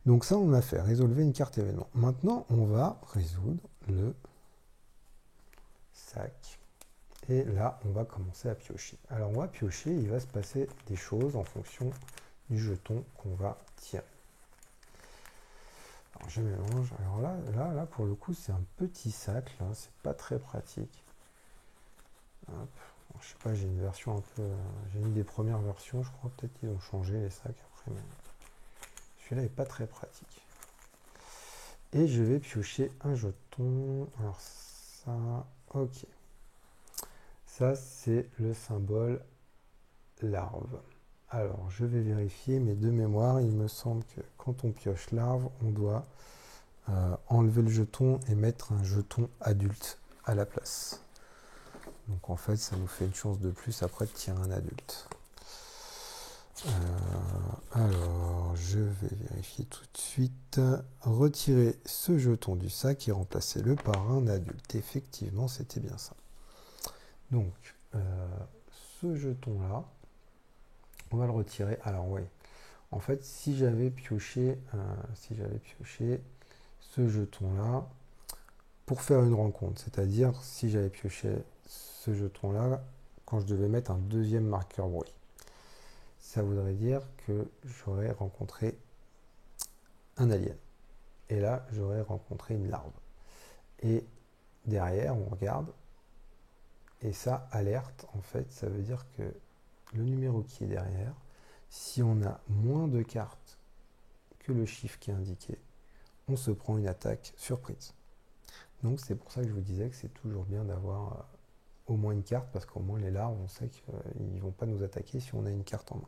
Donc ça, on a fait, résolver une carte événement. Maintenant, on va résoudre le sac. Et là, on va commencer à piocher. Alors, on va piocher, il va se passer des choses en fonction du jeton qu'on va tirer. Alors, je mélange. Alors là, pour le coup, c'est un petit sac, là, c'est pas très pratique. Hop. Je sais pas, j'ai une version un peu... j'ai une des premières versions, je crois, peut-être qu'ils ont changé les sacs après, mais celui-là n'est pas très pratique. Et je vais piocher un jeton. Alors ça, ok. Ça, c'est le symbole larve. Alors, je vais vérifier, mais de mémoire, il me semble que quand on pioche larve, on doit enlever le jeton et mettre un jeton adulte à la place. Donc en fait, ça nous fait une chance de plus après de tirer un adulte. Alors, je vais vérifier tout de suite. Retirer ce jeton du sac et remplacer-le par un adulte. Effectivement, c'était bien ça. Donc, ce jeton-là, on va le retirer. Alors, oui. En fait, si j'avais pioché ce jeton-là pour faire une rencontre, c'est-à-dire si j'avais pioché ce jeton-là quand je devais mettre un deuxième marqueur bruit, ça voudrait dire que j'aurais rencontré un alien. Et là, j'aurais rencontré une larve. Et derrière, on regarde, et ça alerte, en fait, ça veut dire que le numéro qui est derrière, si on a moins de cartes que le chiffre qui est indiqué, on se prend une attaque surprise. Donc c'est pour ça que je vous disais que c'est toujours bien d'avoir au moins une carte, parce qu'au moins les larves, on sait qu'ils ne vont pas nous attaquer si on a une carte en main.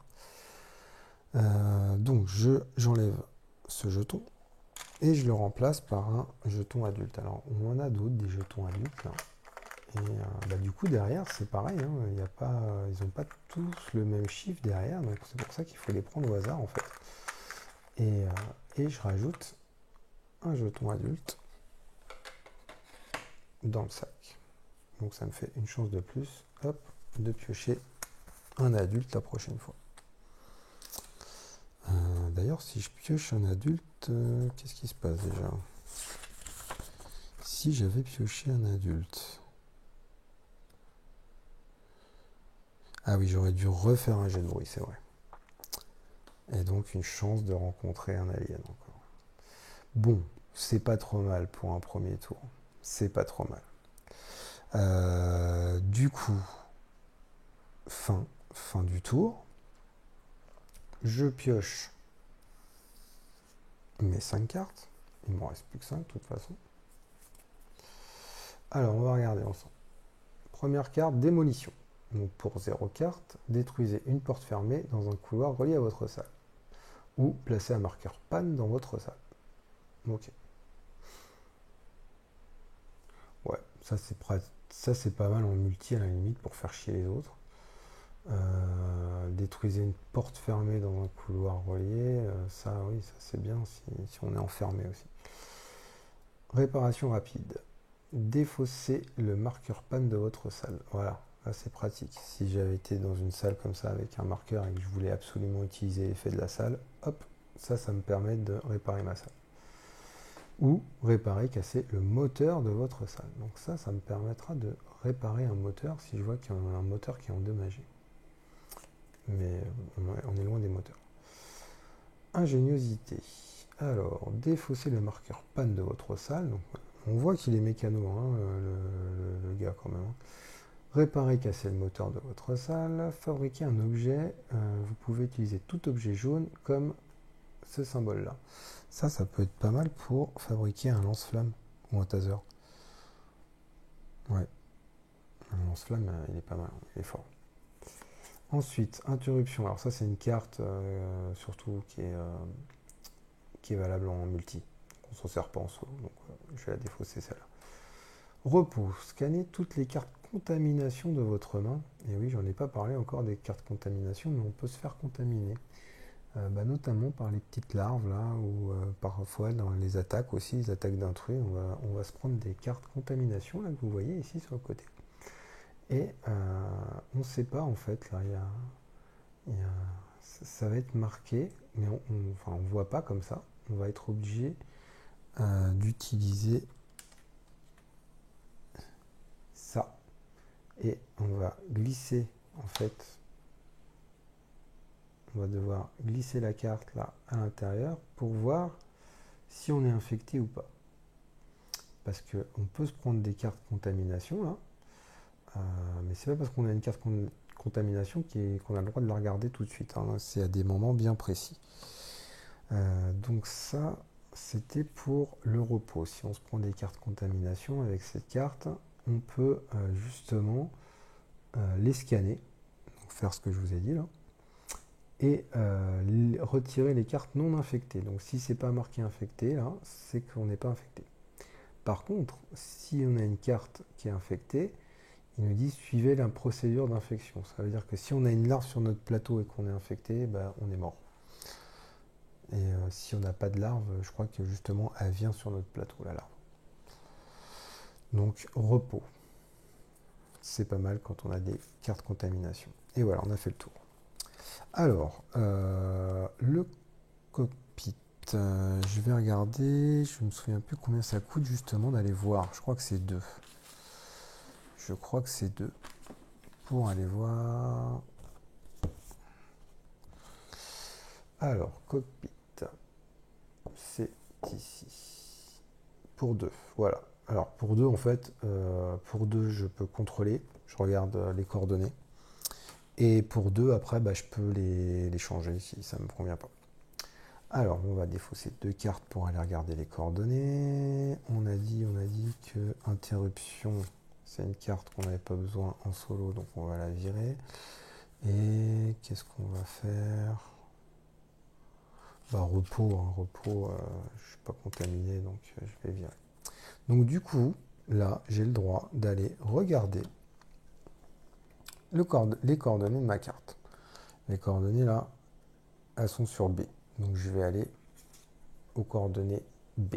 Donc j'enlève ce jeton et je le remplace par un jeton adulte. Alors on en a d'autres, des jetons adultes là. Et du coup derrière c'est pareil, hein, ils n'ont pas tous le même chiffre derrière, donc c'est pour ça qu'il faut les prendre au hasard en fait. Et je rajoute un jeton adulte dans le sac. Donc ça me fait une chance de plus, hop, de piocher un adulte la prochaine fois. D'ailleurs, si je pioche un adulte, qu'est-ce qui se passe déjà? Si j'avais pioché un adulte... Ah oui, j'aurais dû refaire un jet de bruit, c'est vrai. Et donc une chance de rencontrer un alien encore. Bon, c'est pas trop mal pour un premier tour. C'est pas trop mal. Du coup, fin du tour. Je pioche mes 5 cartes. Il ne m'en reste plus que 5 de toute façon. Alors, on va regarder ensemble. Première carte, démolition. Donc pour 0 carte, détruisez une porte fermée dans un couloir relié à votre salle. Ou placez un marqueur panne dans votre salle. Ok. Ouais, ça c'est pas mal en multi à la limite pour faire chier les autres. Détruisez une porte fermée dans un couloir relié, ça oui, ça c'est bien si on est enfermé aussi. Réparation rapide. Défaussez le marqueur panne de votre salle. Voilà, là c'est pratique. Si j'avais été dans une salle comme ça avec un marqueur et que je voulais absolument utiliser l'effet de la salle, hop, ça me permet de réparer ma salle. Ou réparer, casser le moteur de votre salle. Donc ça me permettra de réparer un moteur si je vois qu'il y a un moteur qui est endommagé. Mais on est loin des moteurs. Ingéniosité. Alors, défausser le marqueur panne de votre salle. Donc, on voit qu'il est mécano, hein, le gars quand même. Réparer, casser le moteur de votre salle. Fabriquer un objet. Vous pouvez utiliser tout objet jaune comme ce symbole-là. Ça peut être pas mal pour fabriquer un lance-flamme ou un taser. Ouais. Un lance-flamme, il est pas mal, il est fort. Ensuite, interruption. Alors ça, c'est une carte surtout qui est valable en multi. On s'en sert pas en solo, donc je vais la défausser celle-là. Repos. Scannez toutes les cartes contamination de votre main. Et oui, j'en ai pas parlé encore des cartes contamination, mais on peut se faire contaminer. Notamment par les petites larves là, ou parfois dans les attaques aussi, les attaques d'intrus, on va se prendre des cartes contamination là que vous voyez ici sur le côté. Et on ne sait pas en fait, là, ça va être marqué, mais on ne voit pas comme ça. On va être obligé d'utiliser ça. Et on va glisser, en fait, on va devoir glisser la carte là à l'intérieur pour voir si on est infecté ou pas. Parce qu'on peut se prendre des cartes contamination là. Mais c'est pas parce qu'on a une carte contamination qu'on a le droit de la regarder tout de suite. Hein. C'est à des moments bien précis. Donc ça, c'était pour le repos. Si on se prend des cartes contamination avec cette carte, on peut justement les scanner, donc faire ce que je vous ai dit là, et retirer les cartes non infectées. Donc si c'est pas marqué infecté, là, c'est qu'on n'est pas infecté. Par contre, si on a une carte qui est infectée, il nous dit suivez la procédure d'infection. Ça veut dire que si on a une larve sur notre plateau et qu'on est infecté, ben, on est mort. Et si on n'a pas de larve, je crois que justement elle vient sur notre plateau, la larve. Donc repos. C'est pas mal quand on a des cartes contamination. Et voilà, on a fait le tour. Alors, le cockpit, je vais regarder, je me souviens plus combien ça coûte justement d'aller voir. Je crois que c'est 2. Je crois que c'est 2. Pour aller voir. Alors, cockpit, c'est ici. Pour 2, voilà. Alors, pour 2, en fait, pour 2, je peux contrôler. Je regarde les coordonnées. Et pour 2, après, bah, je peux les changer si ça ne me convient pas. Alors, on va défausser 2 cartes pour aller regarder les coordonnées. On a dit que interruption, c'est une carte qu'on n'avait pas besoin en solo, donc on va la virer. Et qu'est-ce qu'on va faire? Bah, repos, hein, repos, je ne suis pas contaminé, donc je vais virer. Donc du coup, là, j'ai le droit d'aller regarder les coordonnées de ma carte. Les coordonnées, là, elles sont sur B. Donc je vais aller aux coordonnées B.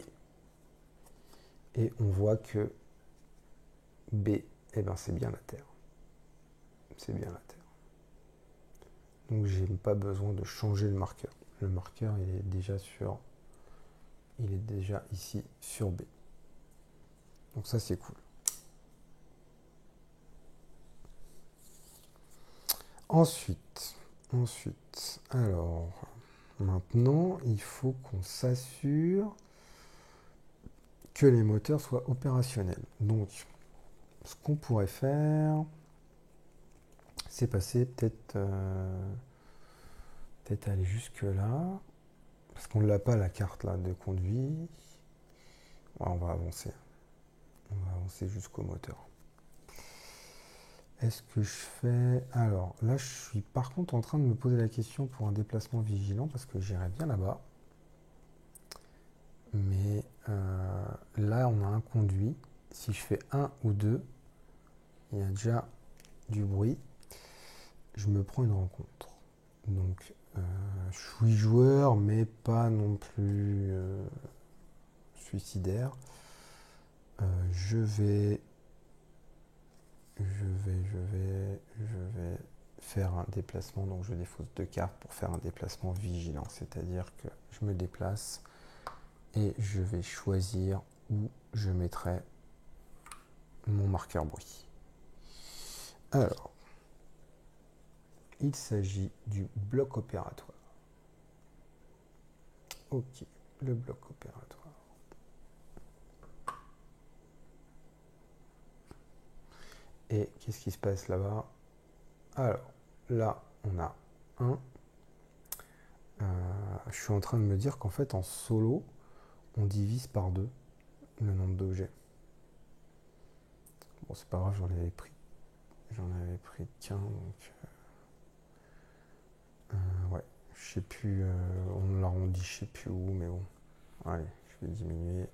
Et on voit que B, eh ben, c'est bien la Terre. C'est bien la Terre. Donc j'ai pas besoin de changer le marqueur. Le marqueur, il est déjà ici sur B. Donc ça, c'est cool. Ensuite, alors, maintenant, il faut qu'on s'assure que les moteurs soient opérationnels. Donc, ce qu'on pourrait faire, c'est passer peut-être aller jusque là, parce qu'on ne l'a pas la carte là de conduit. Ouais, on va avancer. On va avancer jusqu'au moteur. Est-ce que je fais... Alors, là, je suis par contre en train de me poser la question pour un déplacement vigilant, parce que j'irai bien là-bas. Mais là, on a un conduit. Si je fais 1 ou 2, il y a déjà du bruit. Je me prends une rencontre. Donc, je suis joueur, mais pas non plus suicidaire. Je vais faire un déplacement. Donc, je défausse 2 cartes pour faire un déplacement vigilant. C'est-à-dire que je me déplace et je vais choisir où je mettrai mon marqueur bruit. Alors, il s'agit du bloc opératoire. Ok, le bloc opératoire. Et qu'est-ce qui se passe là-bas? Alors, là, on a 1. Je suis en train de me dire qu'en fait, en solo, on divise par 2 le nombre d'objets. Bon, c'est pas grave, j'en avais pris qu'un, donc... ouais, je sais plus, on l'arrondit, je sais plus où, mais bon. Allez, je vais diminuer.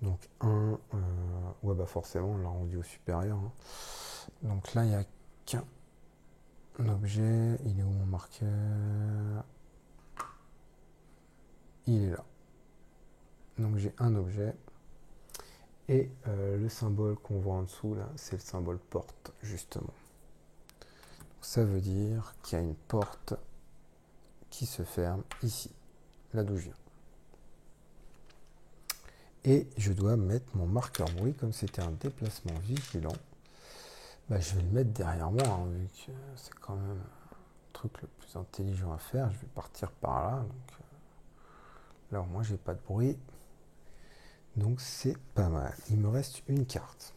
Donc 1, ouais, bah forcément, on l'arrondit au supérieur. Hein. Donc là, il n'y a qu'un objet. Il est où mon marqueur? Il est là. Donc j'ai un objet. Et le symbole qu'on voit en dessous, là, c'est le symbole porte, justement. Ça veut dire qu'il y a une porte qui se ferme ici, là d'où je viens. Et je dois mettre mon marqueur bruit, comme c'était un déplacement vigilant. Bah, je vais le mettre derrière moi, hein, vu que c'est quand même le truc le plus intelligent à faire. Je vais partir par là. Donc, là, au moins, j'ai pas de bruit. Donc, c'est pas mal. Il me reste une carte.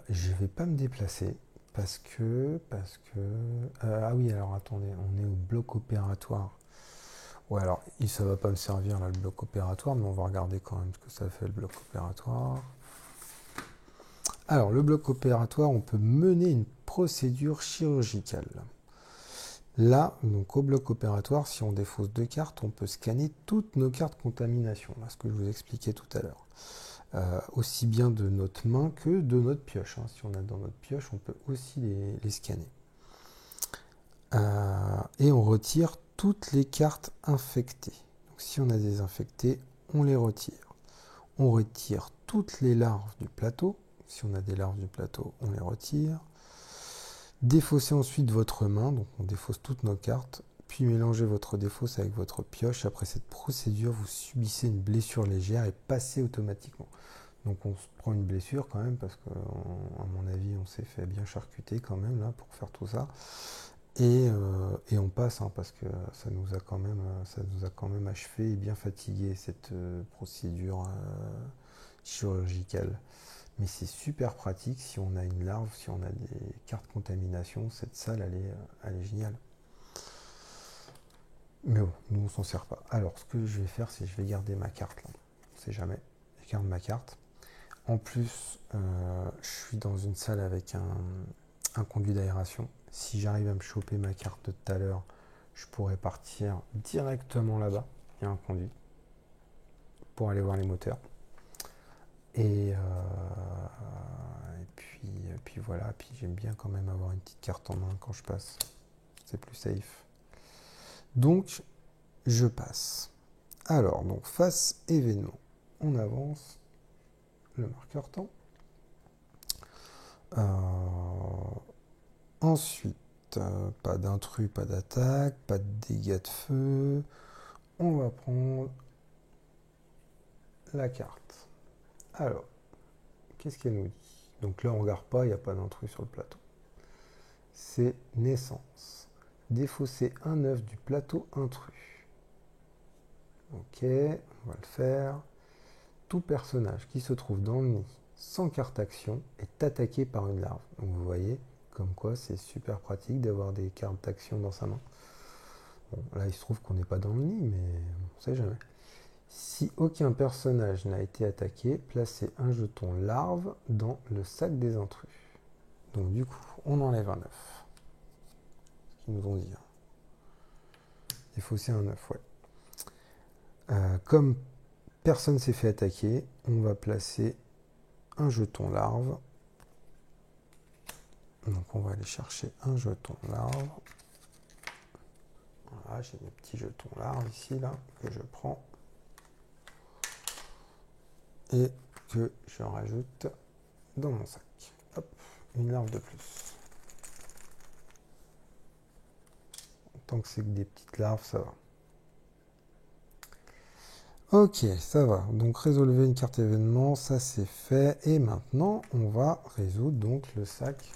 Je vais pas me déplacer parce que ah oui, alors attendez, on est au bloc opératoire. Ouais, alors ça va pas me servir là le bloc opératoire, mais on va regarder quand même ce que ça fait le bloc opératoire. Alors, le bloc opératoire, on peut mener une procédure chirurgicale. Là, donc au bloc opératoire, si on défausse 2 cartes, on peut scanner toutes nos cartes contamination, là, ce que je vous expliquais tout à l'heure. Aussi bien de notre main que de notre pioche. Hein. Si on a dans notre pioche, on peut aussi les scanner. Et on retire toutes les cartes infectées. Donc, si on a des infectés, on les retire. On retire toutes les larves du plateau. Si on a des larves du plateau, on les retire. Défaussez ensuite votre main, donc on défausse toutes nos cartes, puis mélangez votre défausse avec votre pioche. Après cette procédure, vous subissez une blessure légère et passez automatiquement. Donc on se prend une blessure quand même, parce qu'à mon avis, on s'est fait bien charcuter quand même là pour faire tout ça. Et on passe, hein, parce que ça nous a quand même achevé et bien fatigué cette procédure chirurgicale. Mais c'est super pratique si on a une larve, si on a des cartes contamination. Cette salle, elle est géniale. Mais bon, nous, on s'en sert pas. Alors, ce que je vais faire, c'est que je vais garder ma carte là. On sait jamais. Je garde ma carte. En plus, je suis dans une salle avec un conduit d'aération. Si j'arrive à me choper ma carte de tout à l'heure, je pourrais partir directement là-bas. Il y a un conduit pour aller voir les moteurs. Et puis voilà, puis j'aime bien quand même avoir une petite carte en main quand je passe. C'est plus safe. Donc, je passe. Alors, donc face événement, on avance le marqueur temps. Ensuite, pas d'intrus, pas d'attaque, pas de dégâts de feu. On va prendre la carte. Alors, qu'est-ce qu'elle nous dit? Donc là, on ne regarde pas, il n'y a pas d'intrus sur le plateau. C'est naissance. Défausser un œuf du plateau intrus. Ok, on va le faire. Tout personnage qui se trouve dans le nid sans carte action est attaqué par une larve. Donc vous voyez, comme quoi c'est super pratique d'avoir des cartes d'action dans sa main. Bon, là, il se trouve qu'on n'est pas dans le nid, mais on ne sait jamais. Si aucun personnage n'a été attaqué, placez un jeton larve dans le sac des intrus. Donc du coup, on enlève un œuf. Ce qu'ils nous ont dit. Il faut aussi un œuf, ouais. Comme personne s'est fait attaquer, on va placer un jeton larve. Donc on va aller chercher un jeton larve. Voilà, j'ai mes petits jetons larves ici, là, que je prends. Et que je rajoute dans mon sac. Hop, une larve de plus. Tant que c'est que des petites larves, ça va. Ok, ça va. Donc résolver une carte événement, ça c'est fait. Et maintenant, on va résoudre donc le sac.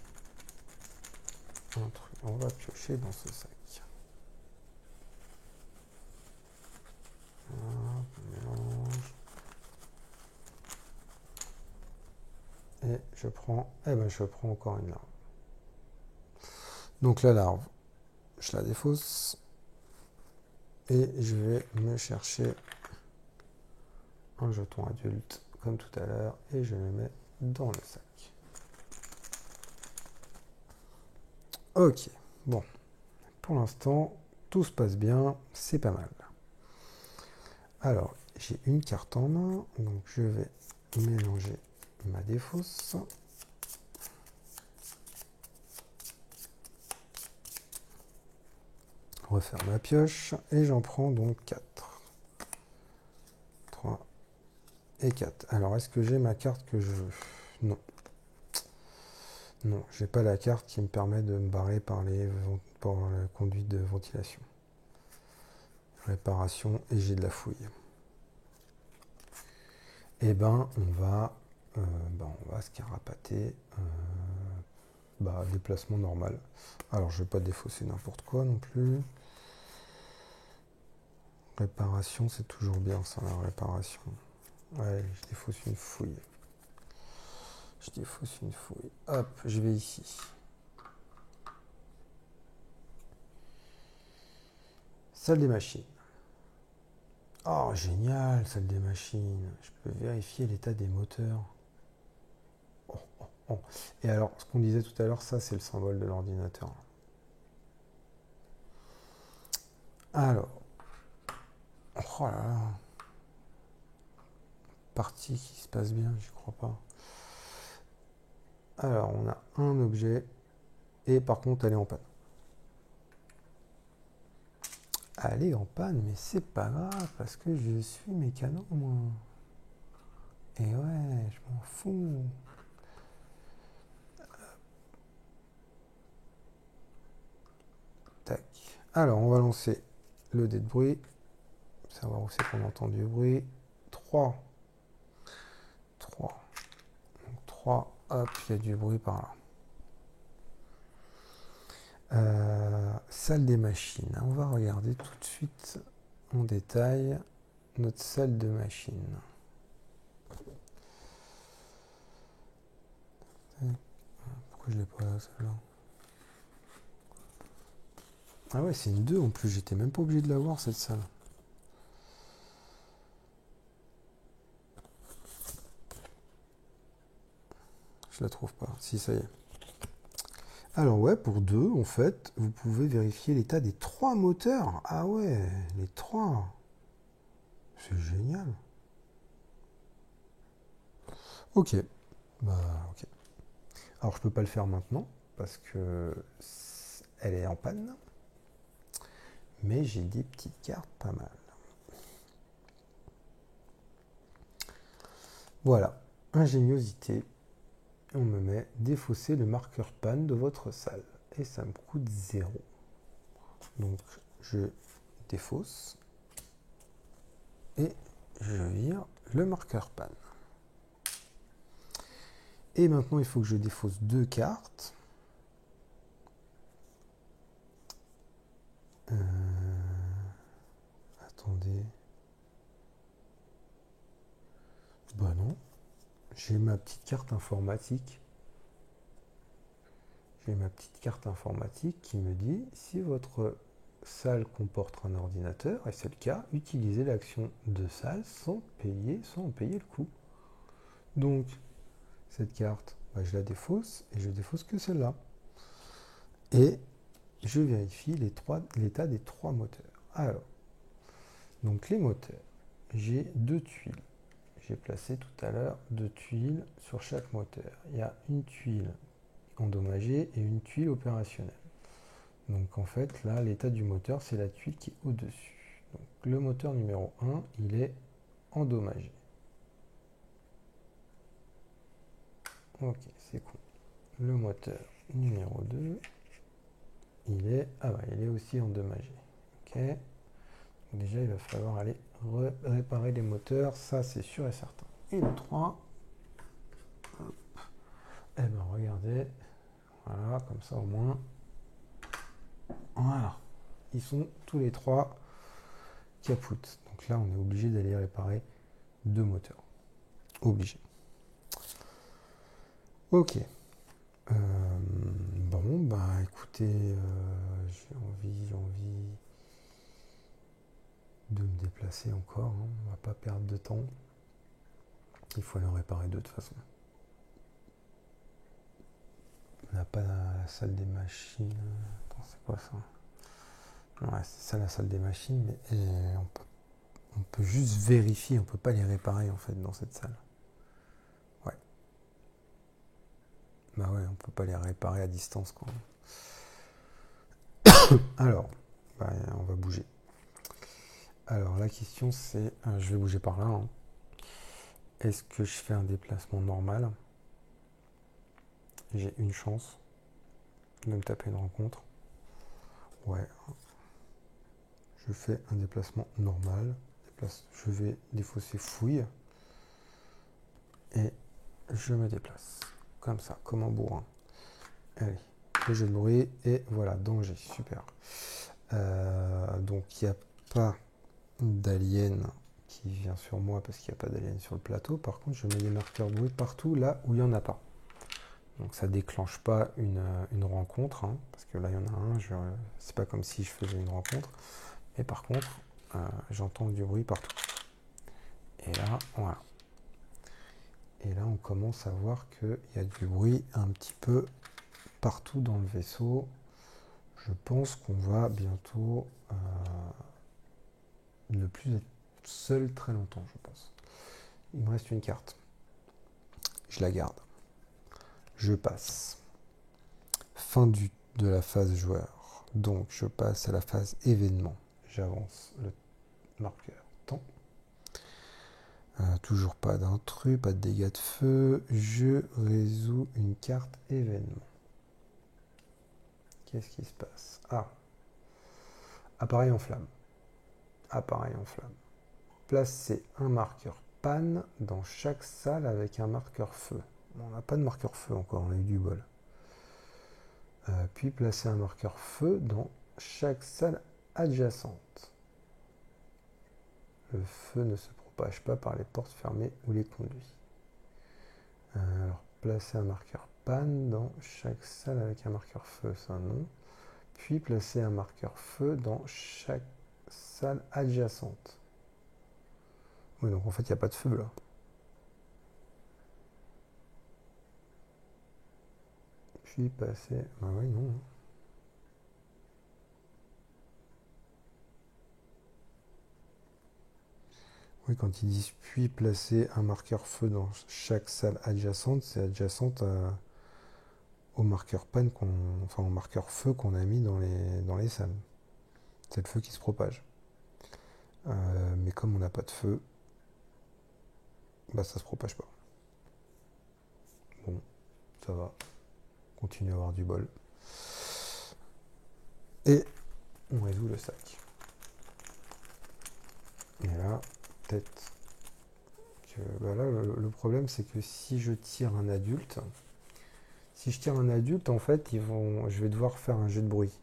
On va piocher dans ce sac. Voilà, on mélange. Et je prends encore une larve. Donc la larve, je la défausse. Et je vais me chercher un jeton adulte, comme tout à l'heure, et je le mets dans le sac. Ok, bon. Pour l'instant, tout se passe bien, c'est pas mal. Alors, j'ai une carte en main, donc je vais mélanger ma défausse. Refaire ma pioche, et j'en prends donc 4. 3 et 4. Alors, est-ce que j'ai ma carte que je veux? Non. Non, j'ai pas la carte qui me permet de me barrer par la conduite de ventilation. Réparation, et j'ai de la fouille. Et ben, on va se carapater. Déplacement normal. Alors, je vais pas défausser n'importe quoi non plus. Réparation, c'est toujours bien ça, la réparation. Ouais, je défausse une fouille. Hop, je vais ici. Salle des machines. Oh, génial, salle des machines. Je peux vérifier l'état des moteurs. Bon. Et alors, ce qu'on disait tout à l'heure, ça c'est le symbole de l'ordinateur. Alors, oh là là, partie qui se passe bien, j'y crois pas. Alors, on a un objet, et par contre, elle est en panne. Elle est en panne, mais c'est pas grave, parce que je suis mécano, moi. Et ouais, je m'en fous. Tac. Alors, on va lancer le dé de bruit. Savoir où c'est qu'on entend du bruit. 3. 3. Donc 3. Hop, il y a du bruit par là. Salle des machines. On va regarder tout de suite en détail notre salle de machines. Pourquoi je l'ai pas là, celle-là? Ah ouais, c'est une 2 en plus. J'étais même pas obligé de l'avoir, cette salle. Je la trouve pas. Si, ça y est. Alors ouais, pour 2, en fait, vous pouvez vérifier l'état des 3 moteurs. Ah ouais, les 3. C'est génial. Ok. Bah, ok. Alors, je peux pas le faire maintenant, parce que elle est en panne. Mais j'ai des petites cartes pas mal. Voilà. Ingéniosité. On me met défausser le marqueur panne de votre salle. Et ça me coûte 0. Donc, je défausse. Et je vire le marqueur panne. Et maintenant, il faut que je défausse 2 cartes. Attendez. Bah non. J'ai ma petite carte informatique. J'ai ma petite carte informatique qui me dit si votre salle comporte un ordinateur, et c'est le cas, utilisez l'action de salle sans en payer le coût. Donc, cette carte, bah, je la défausse et je défausse que celle-là. Et je vérifie l'état des 3 moteurs. Alors, donc les moteurs, j'ai 2 tuiles. J'ai placé tout à l'heure 2 tuiles sur chaque moteur. Il y a une tuile endommagée et une tuile opérationnelle. Donc en fait, là, l'état du moteur, c'est la tuile qui est au-dessus. Donc le moteur numéro 1, il est endommagé. Ok, c'est cool. Le moteur numéro 2, il est aussi endommagé. Ok. Donc déjà, il va falloir aller réparer les moteurs, ça c'est sûr et certain. Et le 3, hop. Eh ben regardez, voilà, comme ça au moins. Voilà. Ils sont tous les 3 kaput. Donc là, on est obligé d'aller réparer 2 moteurs. Obligé. Ok. Bon, bah écoutez, j'ai envie de me déplacer encore. Hein. On va pas perdre de temps. Il faut aller en réparer 2 de toute façon. On n'a pas la salle des machines. Attends, c'est quoi ça? Ouais, c'est ça la salle des machines, mais on peut juste vérifier, on peut pas les réparer en fait dans cette salle. Ouais. Bah ouais, on peut pas les réparer à distance quoi. Alors, bah, on va bouger. Alors la question c'est, je vais bouger par là. Hein. Est-ce que je fais un déplacement normal? J'ai une chance de me taper une rencontre. Ouais. Je fais un déplacement normal. Je vais défausser fouille. Et je me déplace. Comme ça, comme un bourrin. Allez, le jeu de bruit. Et voilà, danger. Super. Donc il n'y a pas d'alien qui vient sur moi parce qu'il n'y a pas d'alien sur le plateau. Par contre, je mets des marqueurs bruit partout là où il n'y en a pas. Donc ça déclenche pas une rencontre, hein, parce que là il y en a un, c'est pas comme si je faisais une rencontre. Mais par contre, j'entends du bruit partout. Et là, voilà. Et là, on on commence à voir qu'il y a du bruit un petit peu partout dans le vaisseau. Je pense qu'on va bientôt ne plus être seul très longtemps, je pense. Il me reste une carte. Je la garde. Je passe. Fin de la phase joueur. Donc je passe à la phase événement. J'avance le marqueur temps. Toujours pas d'intrus, pas de dégâts de feu. Je résous une carte événement. Qu'est-ce qui se passe? Ah, appareil en flamme. Appareil en flamme. Placez un marqueur panne dans chaque salle avec un marqueur feu. On n'a pas de marqueur feu encore, on a eu du bol. Puis placez un marqueur feu dans chaque salle adjacente. Le feu ne se propage pas par les portes fermées ou les conduits. Alors, placez un marqueur panne dans chaque salle avec un marqueur feu, c'est un non. Puis placez un marqueur feu dans chaque salle adjacente. Oui, donc en fait, il n'y a pas de feu là. Puis passer... Ah oui, non. Oui, quand ils disent puis placer un marqueur feu dans chaque salle adjacente, c'est adjacente au marqueur panne enfin au marqueur feu qu'on a mis dans les salles. C'est le feu qui se propage. Mais comme on n'a pas de feu, bah ça se propage pas. Bon, ça va. Continue à avoir du bol. Et on résout le sac. Et là, peut-être que bah là, le problème c'est que si je tire un adulte, en fait, je vais devoir faire un jet de bruit.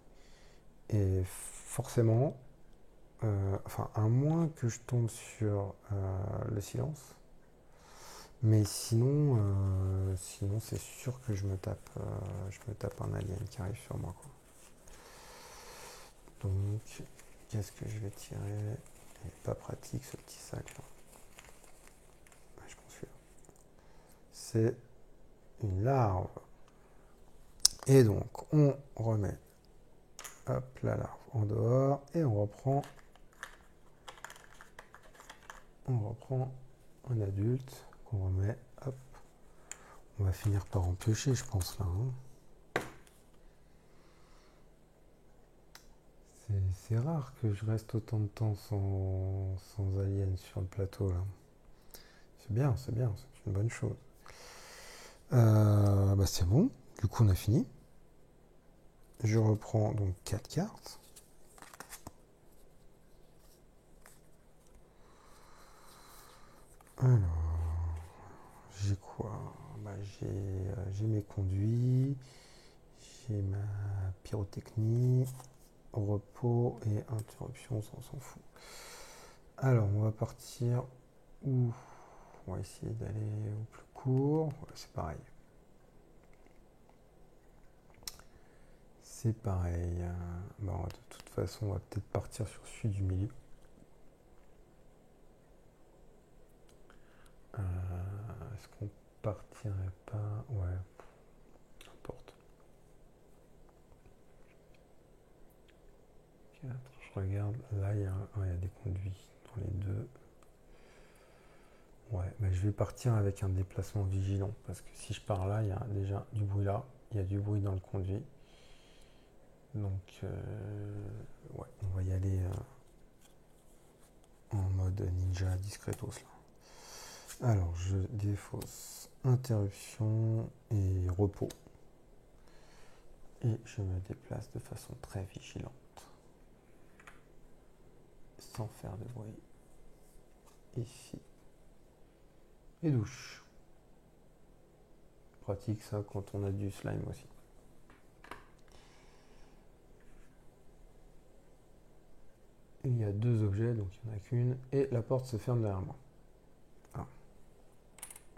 Et forcément, enfin, à moins que je tombe sur le silence, mais sinon, c'est sûr que je me tape un alien qui arrive sur moi, quoi. Donc, qu'est-ce que je vais tirer? Il n'est pas pratique ce petit sac là. Ouais, je pense que c'est une larve. Et donc, on remet hop, la larve en dehors et on reprend un adulte qu'on remet. Hop. On va finir par en piocher, je pense là. Hein. C'est rare que je reste autant de temps sans alien sur le plateau là. C'est bien, c'est une bonne chose. Bah c'est bon, du coup on a fini. Je reprends donc 4 cartes. Alors, j'ai quoi? Bah, j'ai mes conduits, j'ai ma pyrotechnie, repos et interruption, on s'en fout. Alors, on va partir où? On va essayer d'aller au plus court. Ouais, c'est pareil. C'est pareil. Bon, de toute façon, on va peut-être partir sur celui du milieu. Est-ce qu'on partirait pas? Ouais, n'importe. 4, je regarde. Là, il y a des conduits dans les deux. Ouais, mais je vais partir avec un déplacement vigilant. Parce que si je pars là, il y a déjà du bruit là. Il y a du bruit dans le conduit. Donc, ouais, on va y aller en mode ninja discretos là. Alors, je défausse interruption et repos. Et je me déplace de façon très vigilante. Sans faire de bruit. Ici. Et douche. Pratique ça quand on a du slime aussi. Et il y a 2 objets, donc il n'y en a qu'une. Et la porte se ferme derrière moi. Ah.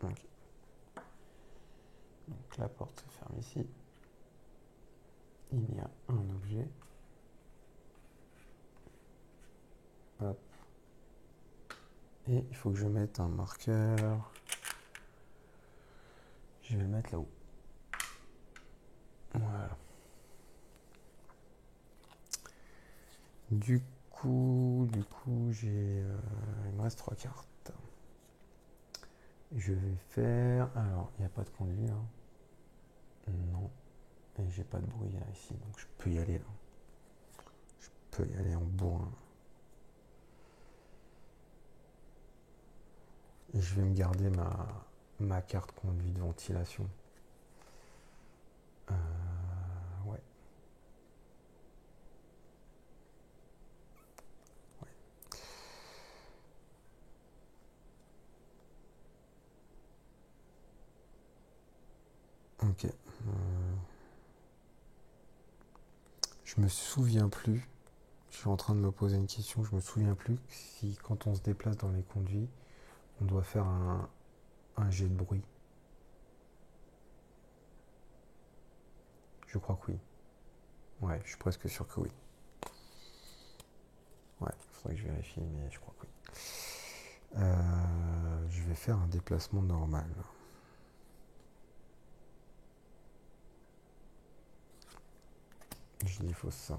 Ok. Donc la porte se ferme ici. Il y a un objet. Hop. Et il faut que je mette un marqueur Je vais le mettre là-haut. Voilà. Du coup, il me reste 3 cartes. Je vais faire... Alors, il n'y a pas de conduit là. Non. Et j'ai pas de bruit là, ici, donc je peux y aller là. Je peux y aller en bourrin. Et je vais me garder ma carte conduit de ventilation. Ouais. Ok. Je me souviens plus. Je suis en train de me poser une question. Je me souviens plus si quand on se déplace dans les conduits, on doit faire un jet de bruit. Je crois que oui. Ouais, je suis presque sûr que oui. Ouais, il faudrait que je vérifie, mais je crois que oui. Je vais faire un déplacement normal. Je dis il faut ça.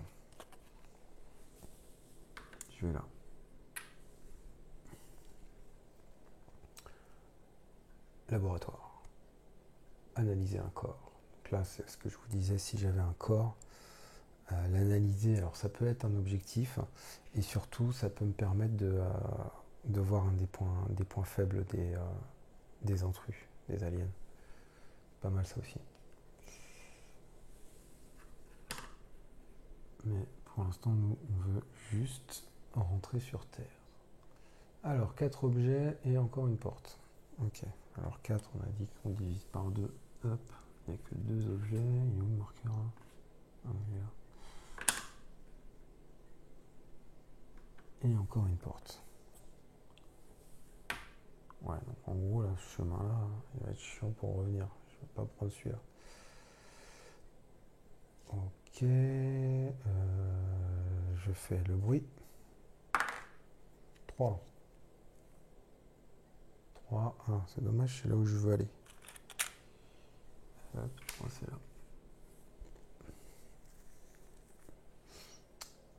Je vais là. Laboratoire. Analyser un corps. Donc là, c'est ce que je vous disais, si j'avais un corps, l'analyser, alors ça peut être un objectif, et surtout, ça peut me permettre de voir des points faibles des intrus, des aliens. Pas mal ça aussi. Mais pour l'instant, nous, on veut juste rentrer sur Terre. Alors, 4 objets et encore une porte. Ok. Alors, 4, on a dit qu'on divise par 2. Hop. Il n'y a que 2 objets. Il est où le marqueur? Ah, il est là. Et encore une porte. Ouais, donc en gros, là, ce chemin-là, il va être chiant pour revenir. Je ne vais pas prendre celui-là. Ok. Je fais le bruit. 3. 3, 1. C'est dommage, c'est là où je veux aller. Hop, 3, c'est là.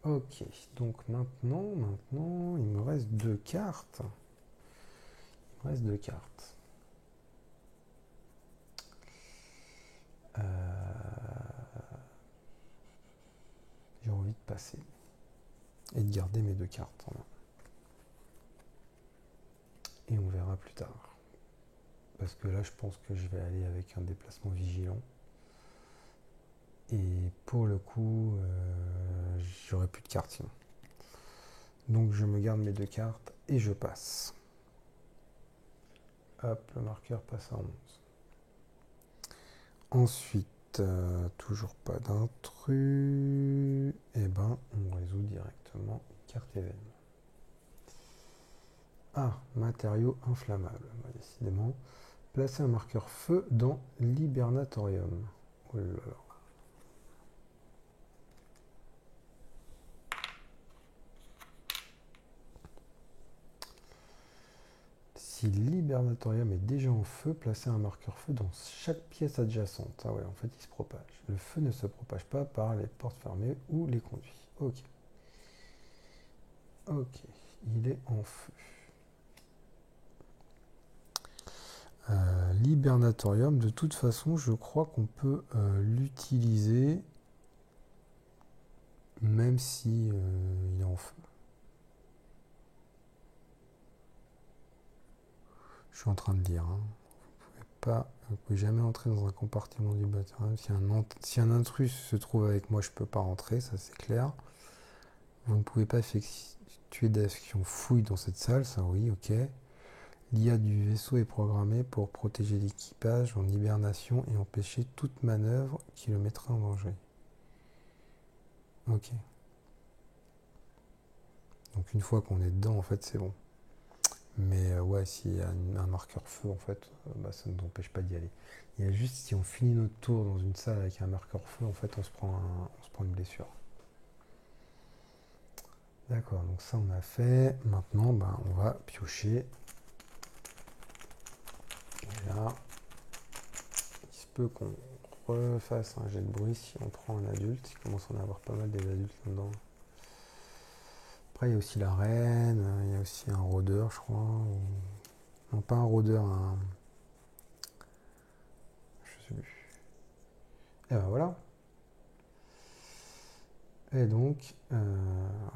Ok, donc maintenant, il me reste 2 cartes. Il me reste 2 cartes. J'ai envie de passer. Et de garder mes 2 cartes en main. Et on verra plus tard. Parce que là, je pense que je vais aller avec un déplacement vigilant. Et pour le coup, j'aurai plus de cartes sinon. Donc je me garde mes 2 cartes et je passe. Hop, le marqueur passe à 11. Ensuite, toujours pas d'intrus. Et ben, on résout directement une carte événement. Ah, matériau inflammable. Bah, décidément. Placer un marqueur feu dans l'hibernatorium. Oh là là. Si l'hibernatorium est déjà en feu, placez un marqueur feu dans chaque pièce adjacente. Ah ouais, en fait, il se propage. Le feu ne se propage pas par les portes fermées ou les conduits. Ok. Ok, il est en feu. L'hibernatorium, de toute façon, je crois qu'on peut l'utiliser même si il est en feu. Je suis en train de lire. Hein. Vous ne pouvez jamais entrer dans un compartiment du bâtiment. Si un intrus se trouve avec moi, je ne peux pas rentrer, ça c'est clair. Vous ne pouvez pas effectuer d'action fouille dans cette salle, ça oui, ok. L'IA du vaisseau est programmée pour protéger l'équipage en hibernation et empêcher toute manœuvre qui le mettrait en danger. Ok. Donc une fois qu'on est dedans, en fait, c'est bon. Mais ouais, s'il y a un marqueur feu, en fait, bah, ça ne nous empêche pas d'y aller. Il y a juste si on finit notre tour dans une salle avec un marqueur feu, en fait, on se prend une blessure. D'accord, donc ça on a fait. Maintenant, bah, on va piocher. Et là, peut qu'on refasse un jet de bruit si on prend un adulte. Il commence à en avoir pas mal des adultes là-dedans. Après, il y a aussi la reine, il y a aussi un rôdeur, je crois. Non, pas un rôdeur, je sais plus. Et ben voilà. Et donc,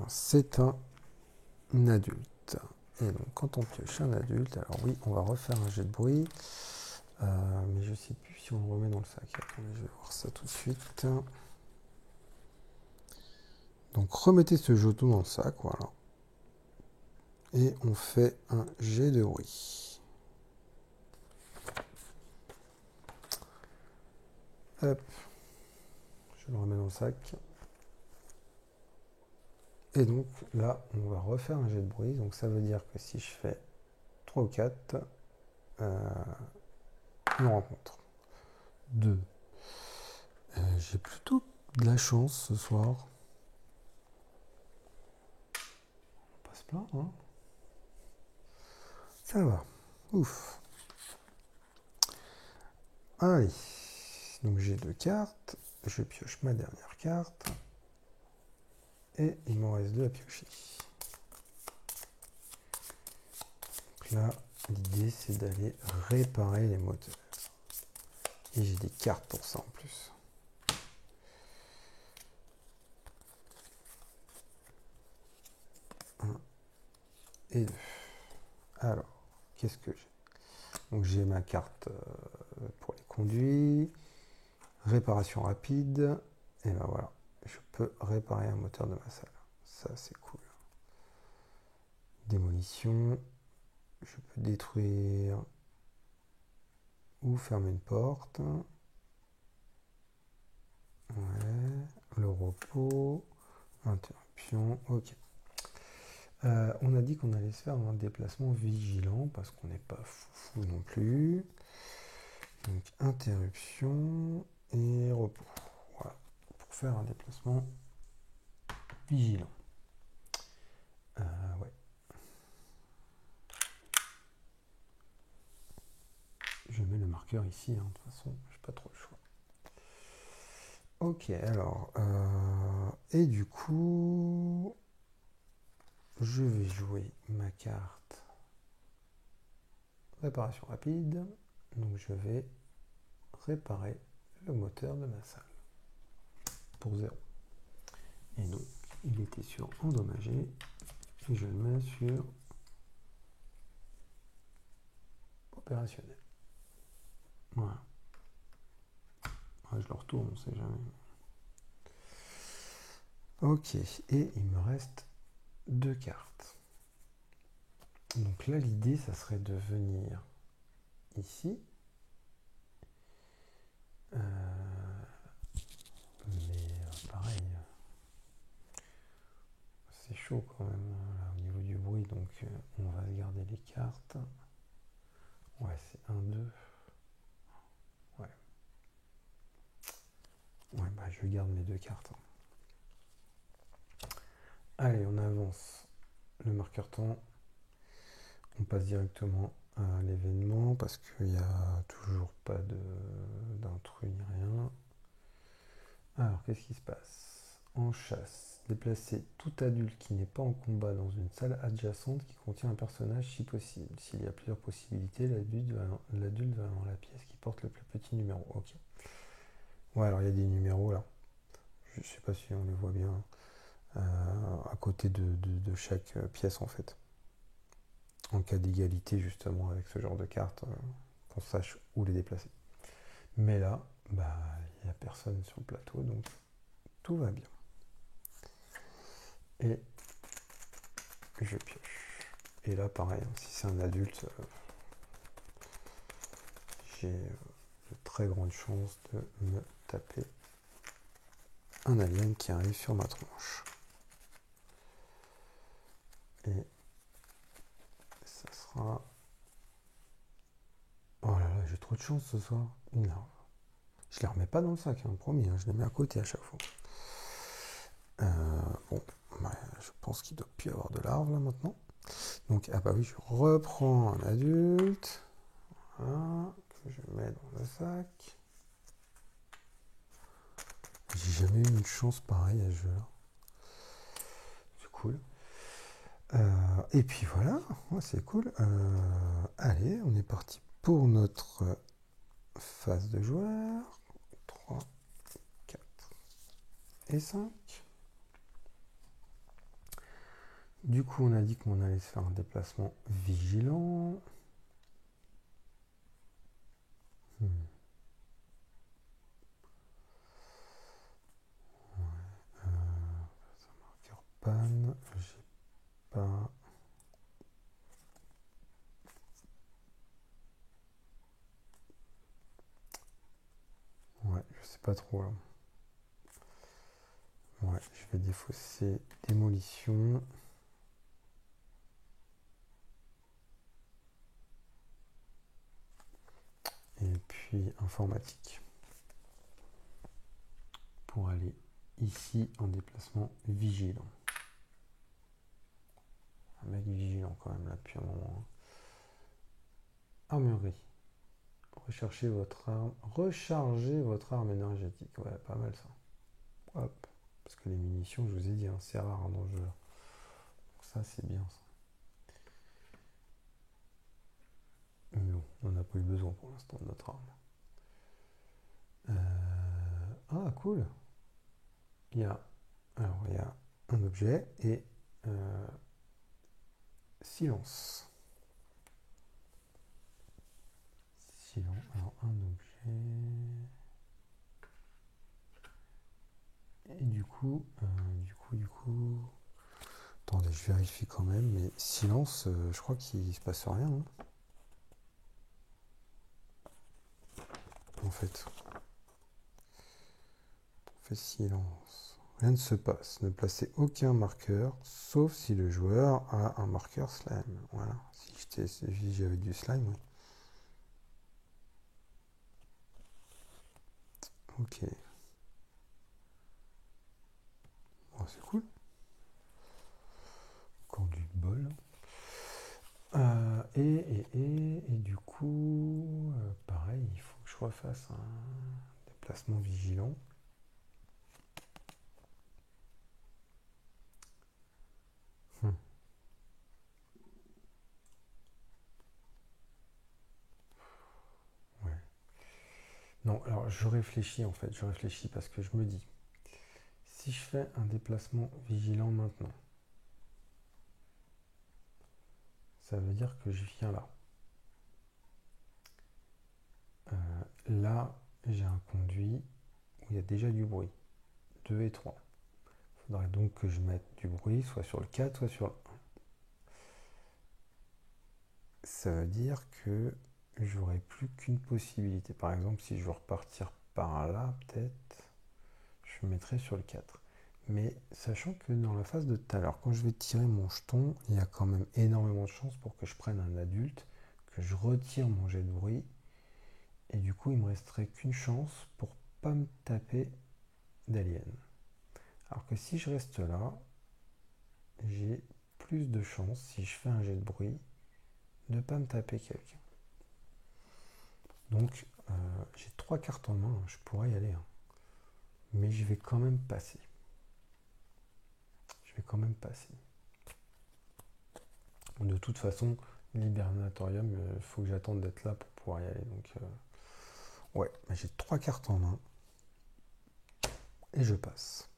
c'est un adulte. Et donc, quand on pioche un adulte, alors oui, on va refaire un jet de bruit. Mais je ne sais plus si on le remet dans le sac. Attendez, je vais voir ça tout de suite. Donc, remettez ce jeton dans le sac, voilà. Et on fait un jet de bruit. Hop. Je le remets dans le sac. Et donc, là, on va refaire un jet de bruit. Donc, ça veut dire que si je fais 3 ou 4, on rencontre 2. J'ai plutôt de la chance ce soir. On passe plein, hein. Ça va. Ouf. Allez. Donc j'ai 2 cartes. Je pioche ma dernière carte. Et il m'en reste 2 à piocher. Donc là, l'idée c'est d'aller réparer les moteurs. Et j'ai des cartes pour ça en plus. Et 2. Alors, qu'est-ce que j'ai? Donc j'ai ma carte pour les conduits, réparation rapide, et ben voilà, je peux réparer un moteur de ma salle. Ça c'est cool. Démolition, je peux détruire ou fermer une porte. Ouais, le repos, interruption, ok. On a dit qu'on allait se faire un déplacement vigilant parce qu'on n'est pas fou non plus. Donc interruption et repos. Voilà, pour faire un déplacement vigilant. Ouais. Je mets le marqueur ici, hein, de toute façon, j'ai pas trop le choix. Ok, alors, et du coup, je vais jouer ma carte réparation rapide. Donc je vais réparer le moteur de ma salle pour 0. Et donc, il était sur endommagé. Et je le mets sur opérationnel. Voilà. Ouais, je le retourne, on sait jamais. Ok, et il me reste 2 cartes. Donc là, l'idée, ça serait de venir ici. Mais pareil, c'est chaud quand même là, au niveau du bruit, donc on va garder les cartes. Ouais, c'est 1, 2. Ouais. Ouais, bah je garde mes 2 cartes. Allez, on avance le marqueur temps. On passe directement à l'événement parce qu'il n'y a toujours pas d'intrus ni rien. Alors, qu'est-ce qui se passe? En chasse, déplacer tout adulte qui n'est pas en combat dans une salle adjacente qui contient un personnage si possible. S'il y a plusieurs possibilités, l'adulte va dans la pièce qui porte le plus petit numéro. Ok. Ouais, alors il y a des numéros là. Je ne sais pas si on les voit bien. À côté de chaque pièce en fait. En cas d'égalité justement avec ce genre de carte, qu'on sache où les déplacer. Mais là, bah, il n'y a personne sur le plateau, donc tout va bien. Et je pioche. Et là, pareil, si c'est un adulte, j'ai de très grandes chances de me taper un alien qui arrive sur ma tronche. Et ça sera... Oh là là, j'ai trop de chance ce soir. Non. Je les remets pas dans le sac, hein, promis, hein, je les mets à côté à chaque fois. Bon, bah, je pense qu'il doit plus y avoir de larves là maintenant. Donc, ah bah oui, je reprends un adulte. Voilà, que je mets dans le sac. jamais eu une chance pareille à ce jeu-là. C'est cool. Et puis voilà, ouais, c'est cool. Allez, on est parti pour notre phase de joueur. 3, 4 et 5. Du coup, on a dit qu'on allait se faire un déplacement vigilant. Ouais, marqueur panne, j'ai pas. Ouais, je sais pas trop là. Ouais, je vais défausser démolition. Et puis informatique. Pour aller ici en déplacement vigilant. Un mec vigilant quand même là depuis un moment. Armurerie. Rechargez votre arme énergétique. Ouais, pas mal ça. Hop. Parce que les munitions, je vous ai dit, hein, c'est rare dans le jeu. Donc ça, c'est bien ça. Mais bon, on n'a pas eu besoin pour l'instant de notre arme. Ah, cool. Il y a un objet et silence. Silence. Alors, un objet. Et du coup. Attendez, je vérifie quand même, mais silence, je crois qu'il se passe rien. Hein, en fait. On fait silence. Rien ne se passe. Ne placez aucun marqueur, sauf si le joueur a un marqueur slime. Voilà. Si j'avais du slime, oui. Ok. Oh, c'est cool. Encore du bol. Et du coup, pareil, il faut que je refasse un déplacement vigilant. Ouais. Non, alors je réfléchis en fait, parce que je me dis, si je fais un déplacement vigilant maintenant, ça veut dire que je viens là. Là, j'ai un conduit où il y a déjà du bruit. 2 et 3. Il faudrait donc que je mette du bruit soit sur le 4, soit sur le 1. Ça veut dire que j'aurai plus qu'une possibilité. Par exemple, si je veux repartir par là, peut-être, je mettrai sur le 4. Mais sachant que dans la phase de tout à l'heure, quand je vais tirer mon jeton, il y a quand même énormément de chances pour que je prenne un adulte, que je retire mon jet de bruit, et du coup, il me resterait qu'une chance pour pas me taper d'alien. Alors que si je reste là, j'ai plus de chances, si je fais un jet de bruit, de ne pas me taper quelqu'un. Donc, j'ai 3 cartes en main, je pourrais y aller. Hein. Mais je vais quand même passer. De toute façon, l'hibernatorium, il faut que j'attende d'être là pour pouvoir y aller. Donc, ouais, j'ai 3 cartes en main. Et je passe.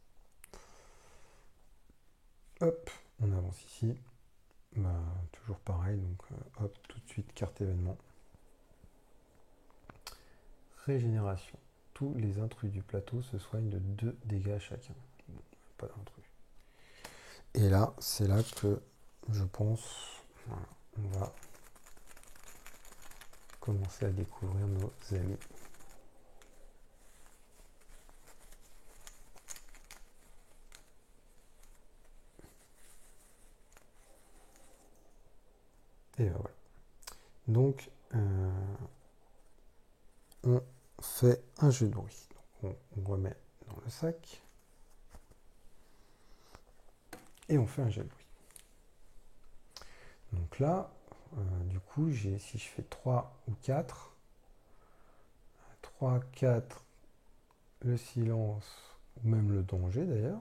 Hop, on avance ici. Bah, toujours pareil, donc hop, tout de suite, carte événement. Régénération. Tous les intrus du plateau se soignent de 2 dégâts chacun. Bon, pas d'intrus. Et là, c'est là que je pense, voilà, on va commencer à découvrir nos amis. Et ben voilà. Donc, on fait un jeu de bruit. Donc, on remet dans le sac. Et on fait un jet de bruit. Donc là, du coup, si je fais 3 ou 4, 3, 4, le silence, ou même le danger d'ailleurs,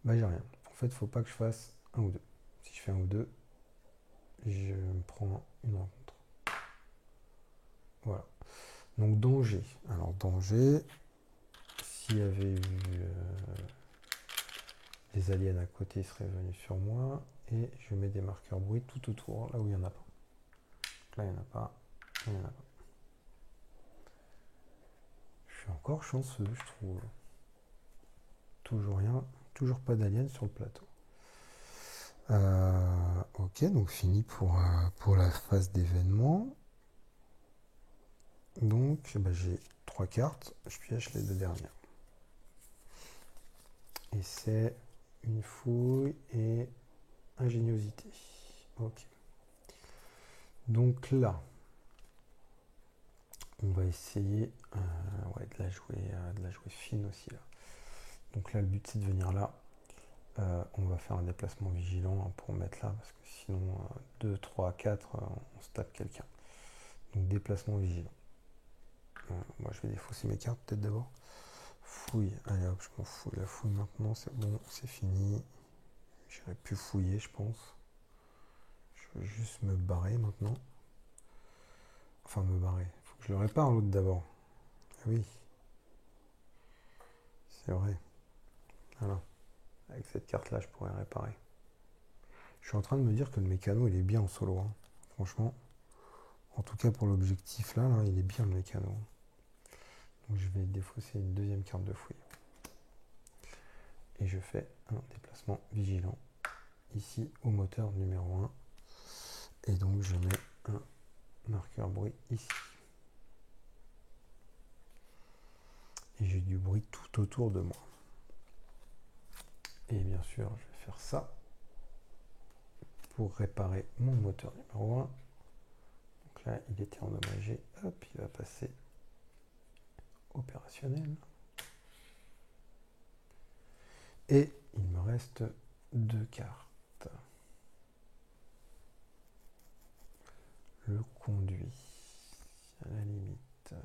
bah j'ai rien. En fait, il ne faut pas que je fasse un ou deux. Si je fais un ou deux, je me prends une rencontre. Voilà. Donc danger. Alors danger, s'il y avait eu des aliens à côté, ils seraient venus sur moi. Et je mets des marqueurs bruit tout autour, là où il n'y en a pas. Donc là, il n'y en a pas. Il n'y en a pas. Je suis encore chanceux, je trouve. Toujours rien, toujours pas d'aliens sur le plateau. Ok, donc fini pour la phase d'événement. Donc bah, j'ai 3 cartes, je pioche les 2 dernières. Et c'est une fouille et ingéniosité. Ok. Donc là, on va essayer ouais, de la jouer fine aussi là. Donc là, le but c'est de venir là. On va faire un déplacement vigilant hein, pour mettre là, parce que sinon 2, 3, 4, on se tape quelqu'un. Donc déplacement vigilant. Moi je vais défausser mes cartes peut-être d'abord. Fouille, allez hop, je m'en fous de la fouille maintenant, c'est bon, c'est fini. J'aurais pu fouiller, je pense. Je veux juste me barrer maintenant. Enfin, me barrer. Faut que je le répare l'autre d'abord. Ah oui. C'est vrai. Voilà. Avec cette carte-là, je pourrais réparer. Je suis en train de me dire que le mécano, il est bien en solo. Hein. Franchement. En tout cas, pour l'objectif là, il est bien le mécano. Donc, je vais défausser une deuxième carte de fouille. Et je fais un déplacement vigilant. Ici, au moteur numéro 1. Et donc, je mets un marqueur bruit ici. Et j'ai du bruit tout autour de moi. Et bien sûr, je vais faire ça pour réparer mon moteur numéro 1. Donc là, il était endommagé. Hop, il va passer opérationnel. Et il me reste 2 cartes. Le conduit, à la limite. Le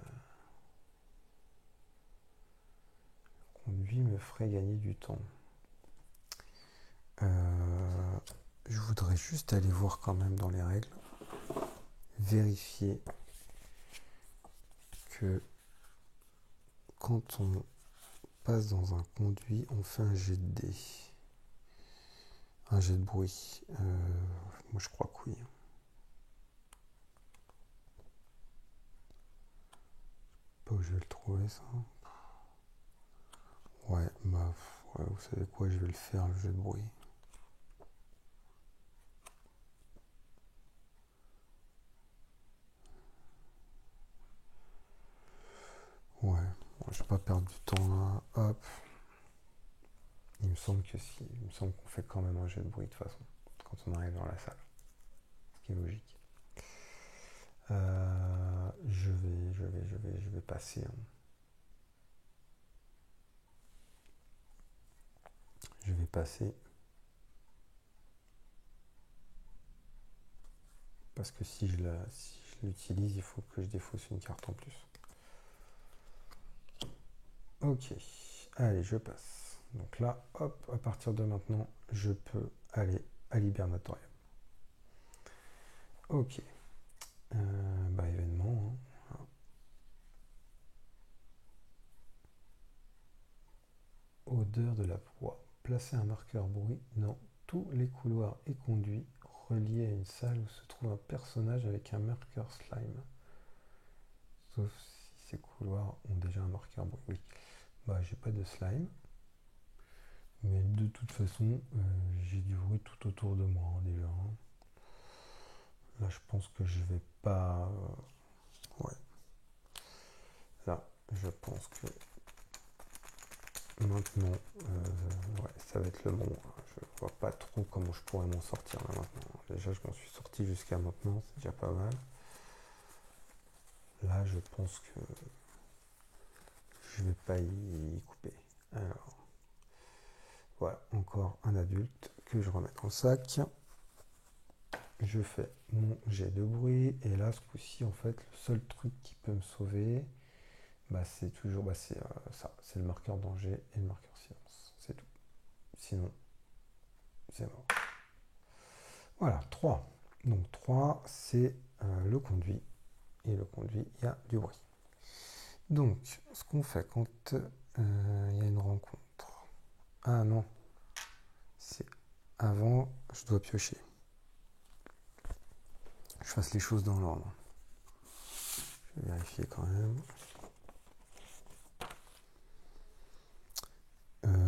conduit me ferait gagner du temps. Je voudrais juste aller voir quand même dans les règles. Vérifier que quand on passe dans un conduit, on fait un jet de dés. Un jet de bruit. Moi je crois que oui. Pas où je vais le trouver ça. Ouais, bah ouais, vous savez quoi, je vais le faire le jet de bruit. Ouais, bon, je vais pas perdre du temps là. Hop. Il me semble que si. Il me semble qu'on fait quand même un jet de bruit de toute façon. Quand on arrive dans la salle. Ce qui est logique. Je vais passer. Hein. Je vais passer. Parce que si je l'utilise, il faut que je défausse une carte en plus. Ok. Allez, je passe. Donc là, hop, à partir de maintenant, je peux aller à l'hibernatorium. Ok. Bah, événement. Hein. Odeur de la proie. Placez un marqueur bruit dans tous les couloirs et conduits reliés à une salle où se trouve un personnage avec un marqueur slime. Sauf si ces couloirs ont déjà un marqueur bruit. Oui. Bah, j'ai pas de slime. Mais de toute façon, j'ai du bruit tout autour de moi hein, déjà. Hein. Là, je pense que je vais pas. Ouais. Là, je pense que maintenant, ouais, ça va être le moment. Je vois pas trop comment je pourrais m'en sortir là maintenant. Déjà, je m'en suis sorti jusqu'à maintenant, c'est déjà pas mal. Là, je pense que je vais pas y couper. Alors, voilà, encore un adulte que je remets dans le sac. Je fais mon jet de bruit et là, ce coup-ci, en fait, le seul truc qui peut me sauver, c'est toujours c'est ça, c'est le marqueur danger et le marqueur silence, c'est tout. Sinon, c'est mort. Voilà, 3. Donc 3, c'est le conduit. Et le conduit, il y a du bruit. Donc, ce qu'on fait quand il y a une rencontre. Ah non, c'est avant, je dois piocher. Je fasse les choses dans l'ordre. Je vais vérifier quand même.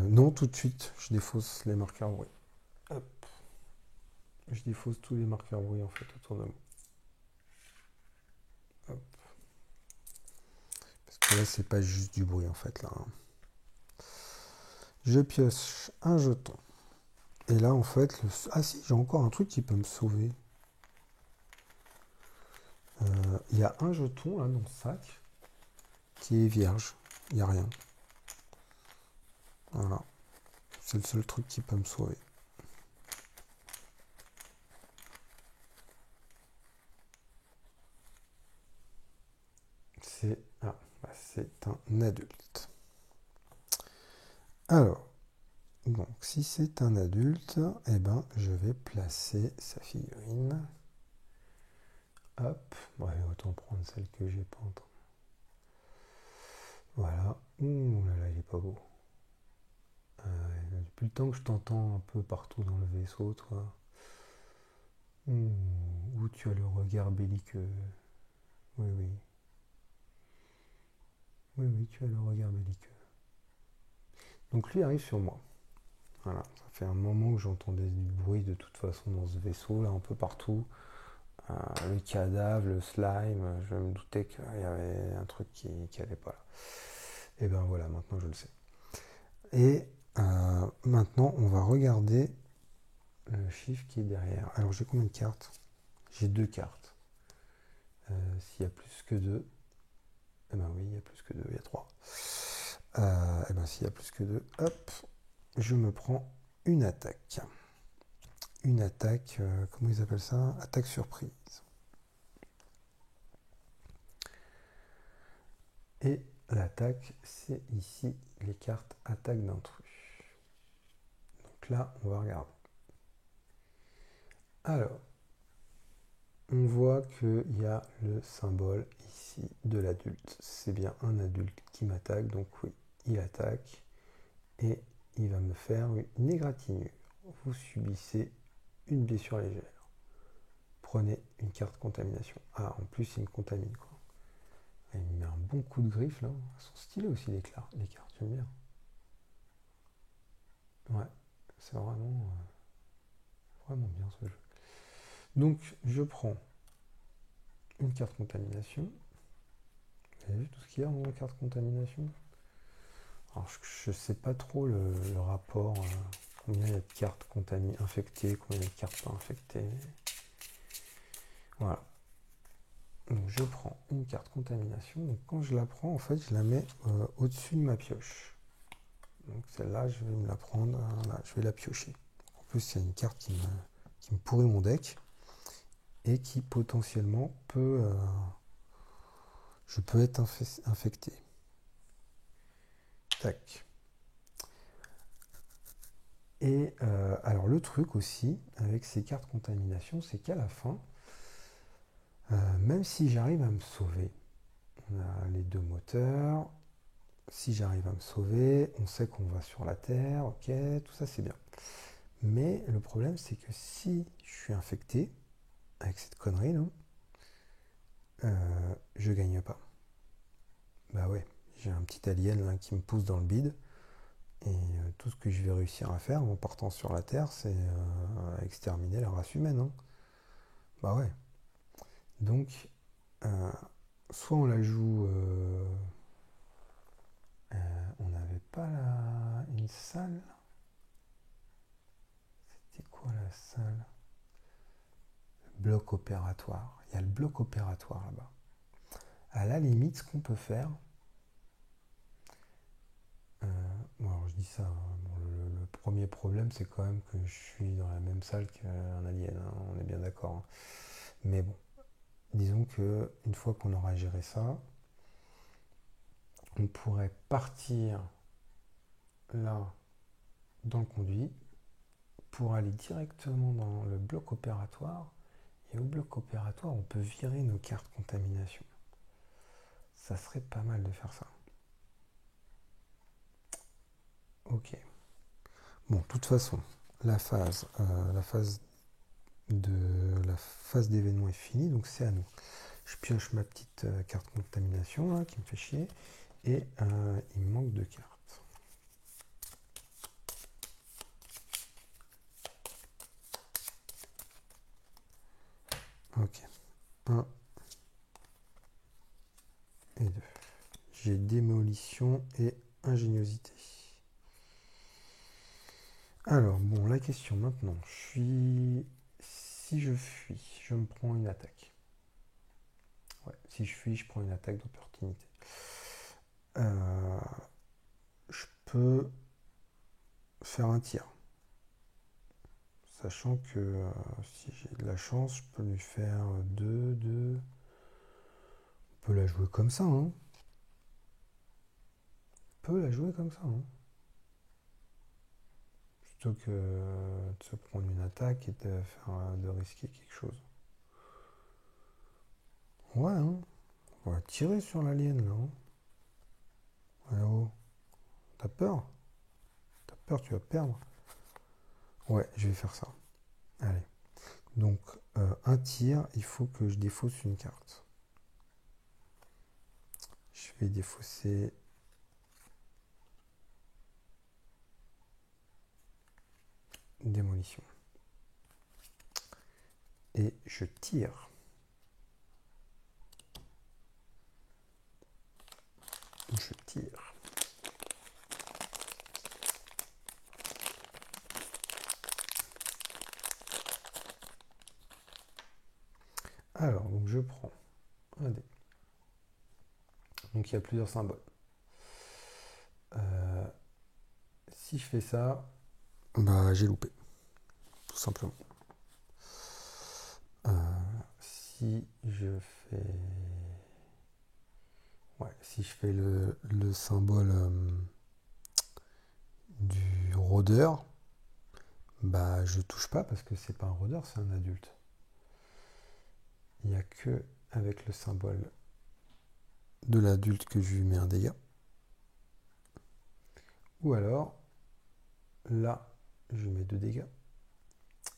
Non, tout de suite, je défausse les marqueurs bruit. Hop. Je défausse tous les marqueurs bruit en fait autour de moi. Hop. Parce que là, c'est pas juste du bruit en fait là. Je pioche un jeton. Et là, en fait, ah si, j'ai encore un truc qui peut me sauver. Il y a un jeton là dans le sac qui est vierge. Il n'y a rien. Voilà. C'est le seul truc qui peut me sauver. C'est un adulte. Alors, donc si c'est un adulte, eh ben, je vais placer sa figurine. Hop, ouais, autant prendre celle que j'ai peinte. Voilà. Ouh là là, il est pas beau. Depuis le temps que je t'entends un peu partout dans le vaisseau, toi. Où tu as le regard belliqueux. Oui, oui. Oui, oui, tu as le regard belliqueux. Donc lui arrive sur moi. Voilà, ça fait un moment que j'entendais du bruit de toute façon dans ce vaisseau, là, un peu partout. Le cadavre, le slime, je me doutais qu'il y avait un truc qui allait pas là. Et ben voilà, maintenant je le sais. Et maintenant, on va regarder le chiffre qui est derrière. Alors j'ai combien de cartes? J'ai 2 cartes. S'il y a plus que 2, eh ben oui, il y a plus que 2, il y a 3. Eh ben s'il y a plus que 2, hop, je me prends une attaque. Une attaque, comment ils appellent ça? Attaque surprise. Et l'attaque, c'est ici les cartes attaque d'intrus. Donc là, on va regarder. Alors, on voit qu'il y a le symbole ici de l'adulte. C'est bien un adulte qui m'attaque, donc oui, il attaque. Et il va me faire une égratignure. Vous subissez une blessure légère. Prenez une carte contamination. Ah, en plus, il me contamine, quoi. Il me met un bon coup de griffe, là. Elles sont stylées aussi, les cartes, j'aime bien. Ouais, c'est vraiment bien ce jeu. Donc, je prends une carte contamination. Vous avez vu tout ce qu'il y a dans la carte contamination? Alors, je sais pas trop le rapport, combien il y a de cartes infectées, combien il y a de cartes pas infectées. Voilà. Donc, je prends une carte contamination. Donc, quand je la prends, en fait, je la mets au-dessus de ma pioche. Donc, celle-là, je vais me la prendre, là, je vais la piocher. En plus, c'est une carte qui me pourrit mon deck et qui potentiellement je peux être infecté. Tac. Et alors le truc aussi avec ces cartes contamination, c'est qu'à la fin, même si j'arrive à me sauver, on a les 2 moteurs, si j'arrive à me sauver, on sait qu'on va sur la Terre, ok, tout ça c'est bien. Mais le problème c'est que si je suis infecté, avec cette connerie là, je gagne pas. Bah ouais, j'ai un petit alien là, qui me pousse dans le bide. Et tout ce que je vais réussir à faire en partant sur la Terre, c'est exterminer la race humaine. Hein. Bah ouais. Donc, soit on la joue. On n'avait pas une salle. C'était quoi la salle? Bloc opératoire. Il y a le bloc opératoire là-bas. À la limite, ce qu'on peut faire. Bon, alors je dis ça. Hein, bon, le premier problème, c'est quand même que je suis dans la même salle qu'un alien. Hein, on est bien d'accord. Hein. Mais bon. Disons que une fois qu'on aura géré ça, on pourrait partir là dans le conduit pour aller directement dans le bloc opératoire. Et au bloc opératoire, on peut virer nos cartes contamination. Ça serait pas mal de faire ça. Ok. Bon, de toute façon, la phase d'événement est finie, donc c'est à nous. Je pioche ma petite carte contamination là, qui me fait chier, et il me manque 2 cartes. Ok. 1 et 2. J'ai démolition et ingéniosité. Alors, bon, la question maintenant. Si je fuis, je me prends une attaque. Ouais, si je fuis, je prends une attaque d'opportunité. Je peux faire un tir. Sachant que si j'ai de la chance, je peux lui faire 2. On peut la jouer comme ça, hein. On peut la jouer comme ça, hein. Plutôt que de se prendre une attaque et de risquer quelque chose. Ouais, hein. On va tirer sur l'alien, là. Hein. Ouais, oh. T'as peur? T'as peur, tu vas perdre? Ouais, je vais faire ça. Allez. Donc, un tir, il faut que je défausse une carte. Je vais défausser démolition. Et je tire. Je tire. Alors, donc je prends un dé. Donc il y a plusieurs symboles. Si je fais ça, bah j'ai loupé, tout simplement. Si je fais, ouais, si je fais le symbole du rôdeur, bah je touche pas parce que c'est pas un rôdeur, c'est un adulte. Il n'y a que avec le symbole de l'adulte que je lui mets un dégât. Ou alors, là, je lui mets 2 dégâts.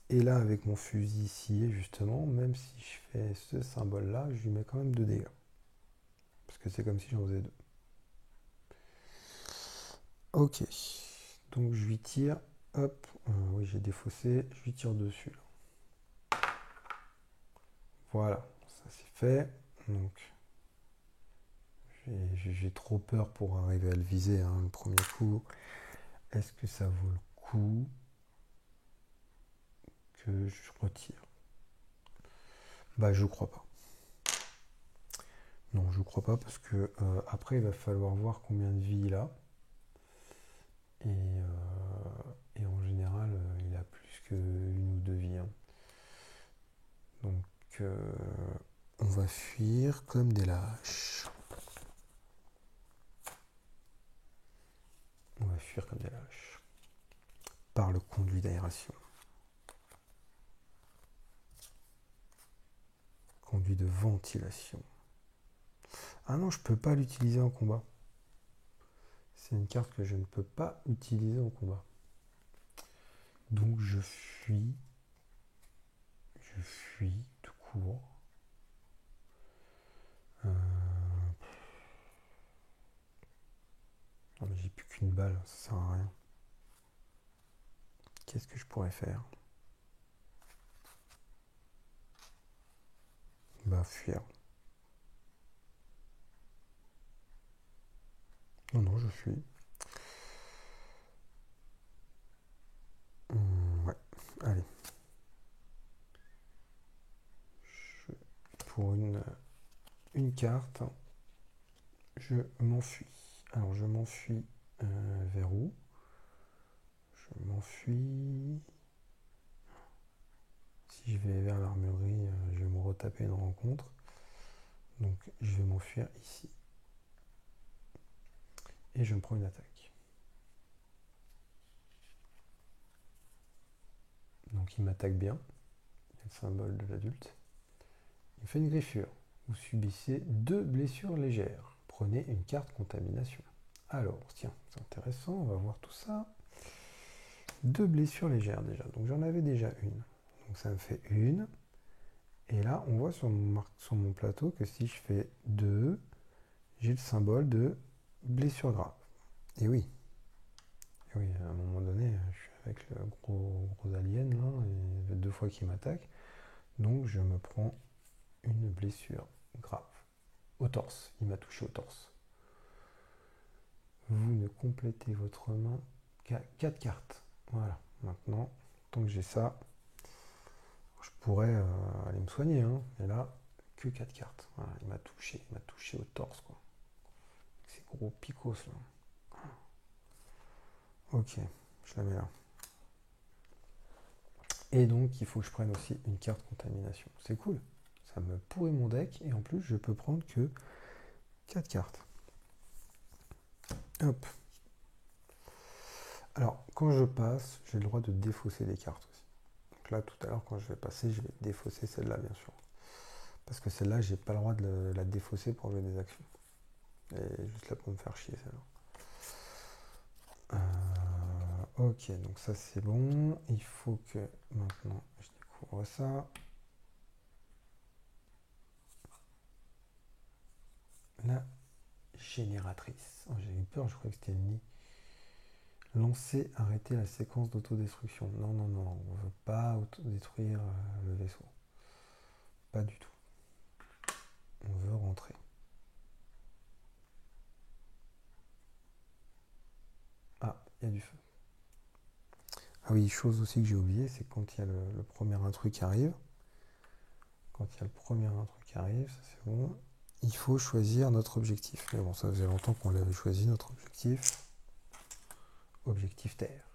Et là, avec mon fusil scié, justement, même si je fais ce symbole-là, je lui mets quand même 2 dégâts. Parce que c'est comme si j'en faisais 2. Ok. Donc je lui tire. Hop. Oui, j'ai défaussé. Je lui tire dessus. Là. Voilà. Ça c'est fait. Donc j'ai trop peur pour arriver à le viser hein, le premier coup. Est-ce que ça vaut le coup que je retire? Bah je crois pas. Non, je crois pas parce que après il va falloir voir combien de vie il a. Et en général, il a plus qu'une ou 2 vies. Hein. Donc on va fuir comme des lâches. On va fuir comme des lâches. Par le conduit d'aération. Conduit de ventilation. Ah non, je peux pas l'utiliser en combat. C'est une carte que je ne peux pas utiliser en combat. Donc je fuis. Je fuis tout court. Non mais j'ai plus qu'une balle, ça sert à rien. Qu'est-ce que je pourrais faire? Bah fuir. Non, non, je fuis. Ouais, allez. Pour une carte, je m'enfuis. Alors je m'enfuis vers où? Je m'enfuis. Si je vais vers l'armurerie, je vais me retaper une rencontre. Donc je vais m'enfuir ici. et je me prends une attaque. Donc il m'attaque bien, il y a le symbole de l'adulte. Il fait une griffure. Vous subissez 2 blessures légères. Prenez une carte contamination. Alors, tiens, c'est intéressant, on va voir tout ça. 2 blessures légères déjà, donc j'en avais déjà une. Donc ça me fait une. Et là, on voit sur mon plateau que si je fais 2, j'ai le symbole de blessure grave. Et oui, à un moment donné, je suis avec le gros alien, là, et 2 fois qu'il m'attaque. Donc je me prends une blessure grave. Au torse, il m'a touché au torse. Vous ne complétez votre main qu'à 4 cartes. Voilà, maintenant, tant que j'ai ça, je pourrais aller me soigner, hein. Et là, que 4 cartes. Voilà, il m'a touché au torse, quoi. Ces gros picos, là. Ok, je la mets là. Et donc, il faut que je prenne aussi une carte contamination. C'est cool. Ça me pourrit mon deck, et en plus, je peux prendre que 4 cartes. Hop. Alors, quand je passe, j'ai le droit de défausser des cartes aussi. Donc là, tout à l'heure, quand je vais passer, je vais défausser celle-là, bien sûr. Parce que celle-là, j'ai pas le droit de la défausser pour jouer des actions. Elle est juste là pour me faire chier, celle-là. Ok, donc ça c'est bon. Il faut que maintenant je découvre ça. La génératrice. Oh, j'ai eu peur, je croyais que c'était le nid. Lancer, arrêter la séquence d'autodestruction. Non, non, non, on ne veut pas autodétruire le vaisseau. Pas du tout. On veut rentrer. Ah, il y a du feu. Ah oui, chose aussi que j'ai oublié, c'est quand il y a le premier intrus qui arrive. Quand il y a le premier intrus qui arrive, ça c'est bon. Il faut choisir notre objectif. Mais bon, ça faisait longtemps qu'on l'avait choisi, notre objectif. Objectif Terre.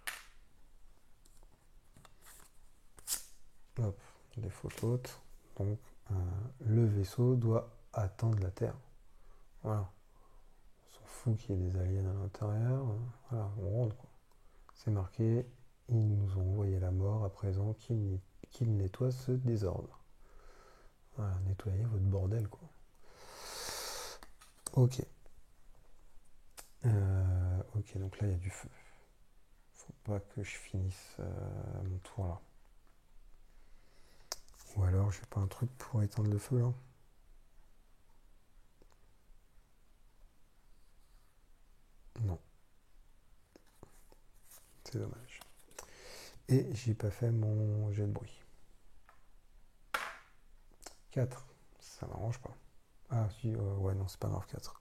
Hop, défaut haute. Donc, le vaisseau doit atteindre la Terre. Voilà. On s'en fout qu'il y ait des aliens à l'intérieur. Voilà, on rentre, quoi. C'est marqué, ils nous ont envoyé la mort à présent, qu'ils nettoient ce désordre. Voilà, nettoyez votre bordel, quoi. Ok. Ok, donc là, il y a du feu. Faut pas que je finisse mon tour là. Ou alors, j'ai pas un truc pour éteindre le feu là. Non. C'est dommage. Et j'ai pas fait mon jet de bruit. 4. Ça m'arrange pas. Ah si, ouais, non, c'est pas grave, 4.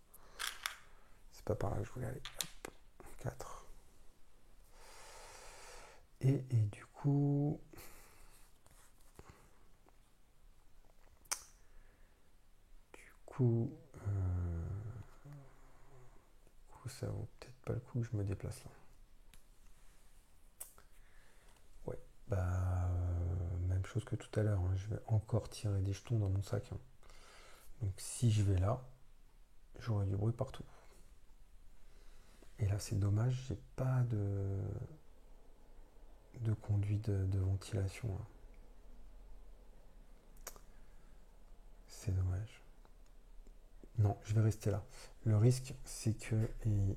C'est pas par là que je voulais aller. Hop, 4. Et du coup... ça vaut peut-être pas le coup que je me déplace là. Ouais, bah... même chose que tout à l'heure, hein. Je vais encore tirer des jetons dans mon sac, hein. Donc si je vais là, j'aurai du bruit partout. Et là, c'est dommage, j'ai pas de conduit de ventilation, hein. C'est dommage. Non, je vais rester là. Le risque, c'est qu'il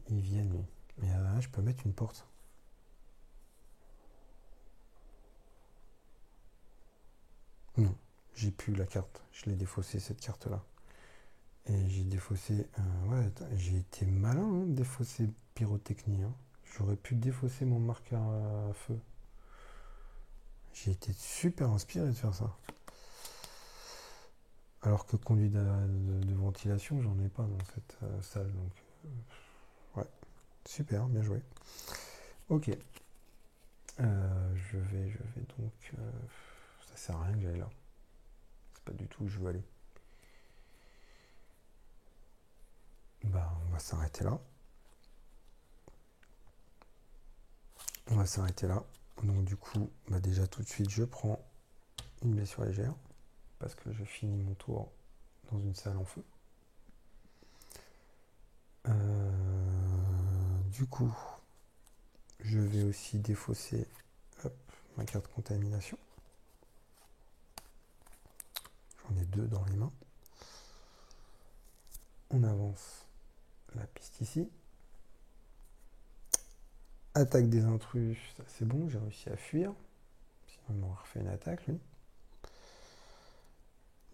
vienne, lui. Mais là, je peux mettre une porte. Non, j'ai plus la carte. Je l'ai défaussé, cette carte-là. Et j'ai défaussé... ouais, j'ai été malin, hein, de défausser pyrotechnie, hein. J'aurais pu défausser mon marqueur à feu. J'ai été super inspiré de faire ça. Alors que conduit de ventilation, j'en ai pas dans cette salle. Donc, ouais, super, bien joué. Ok. Je vais donc... ça sert à rien que j'aille là. C'est pas du tout où je veux aller. Bah, on va s'arrêter là. On va s'arrêter là. Donc du coup, bah déjà tout de suite, je prends une blessure légère. Parce que je finis mon tour dans une salle en feu. du coup, je vais aussi défausser ma carte contamination. J'en ai 2 dans les mains. On avance la piste ici. Attaque des intrus, ça c'est bon, j'ai réussi à fuir. Sinon il m'aurait refait une attaque lui.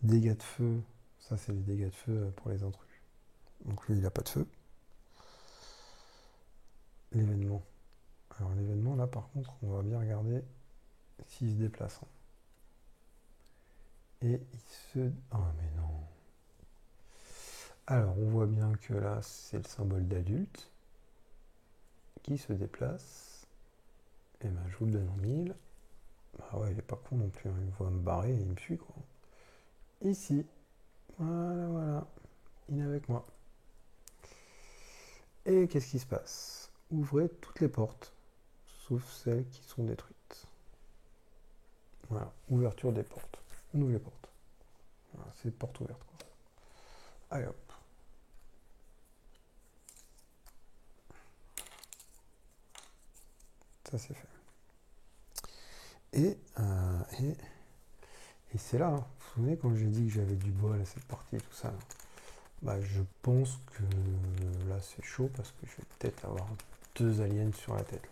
Dégâts de feu, ça c'est les dégâts de feu pour les intrus. Donc lui il n'a pas de feu. L'événement. Alors l'événement là par contre on va bien regarder s'il se déplace. Et il se... Oh mais non. Alors on voit bien que là c'est le symbole d'adulte qui se déplace. Et ben je vous le donne en 1000. Bah ouais il est pas con non plus, hein. Il me voit me barrer et il me suit quoi. Ici. Voilà. Il est avec moi. Et qu'est-ce qui se passe? Ouvrez toutes les portes, sauf celles qui sont détruites. Voilà, ouverture des portes. On ouvre les portes. Voilà, c'est porte ouverte quoi. Allez hop. Ça c'est fait. Et c'est là, hein. Vous vous souvenez quand j'ai dit que j'avais du bol à cette partie, tout ça là. Bah je pense que là c'est chaud parce que je vais peut-être avoir 2 aliens sur la tête.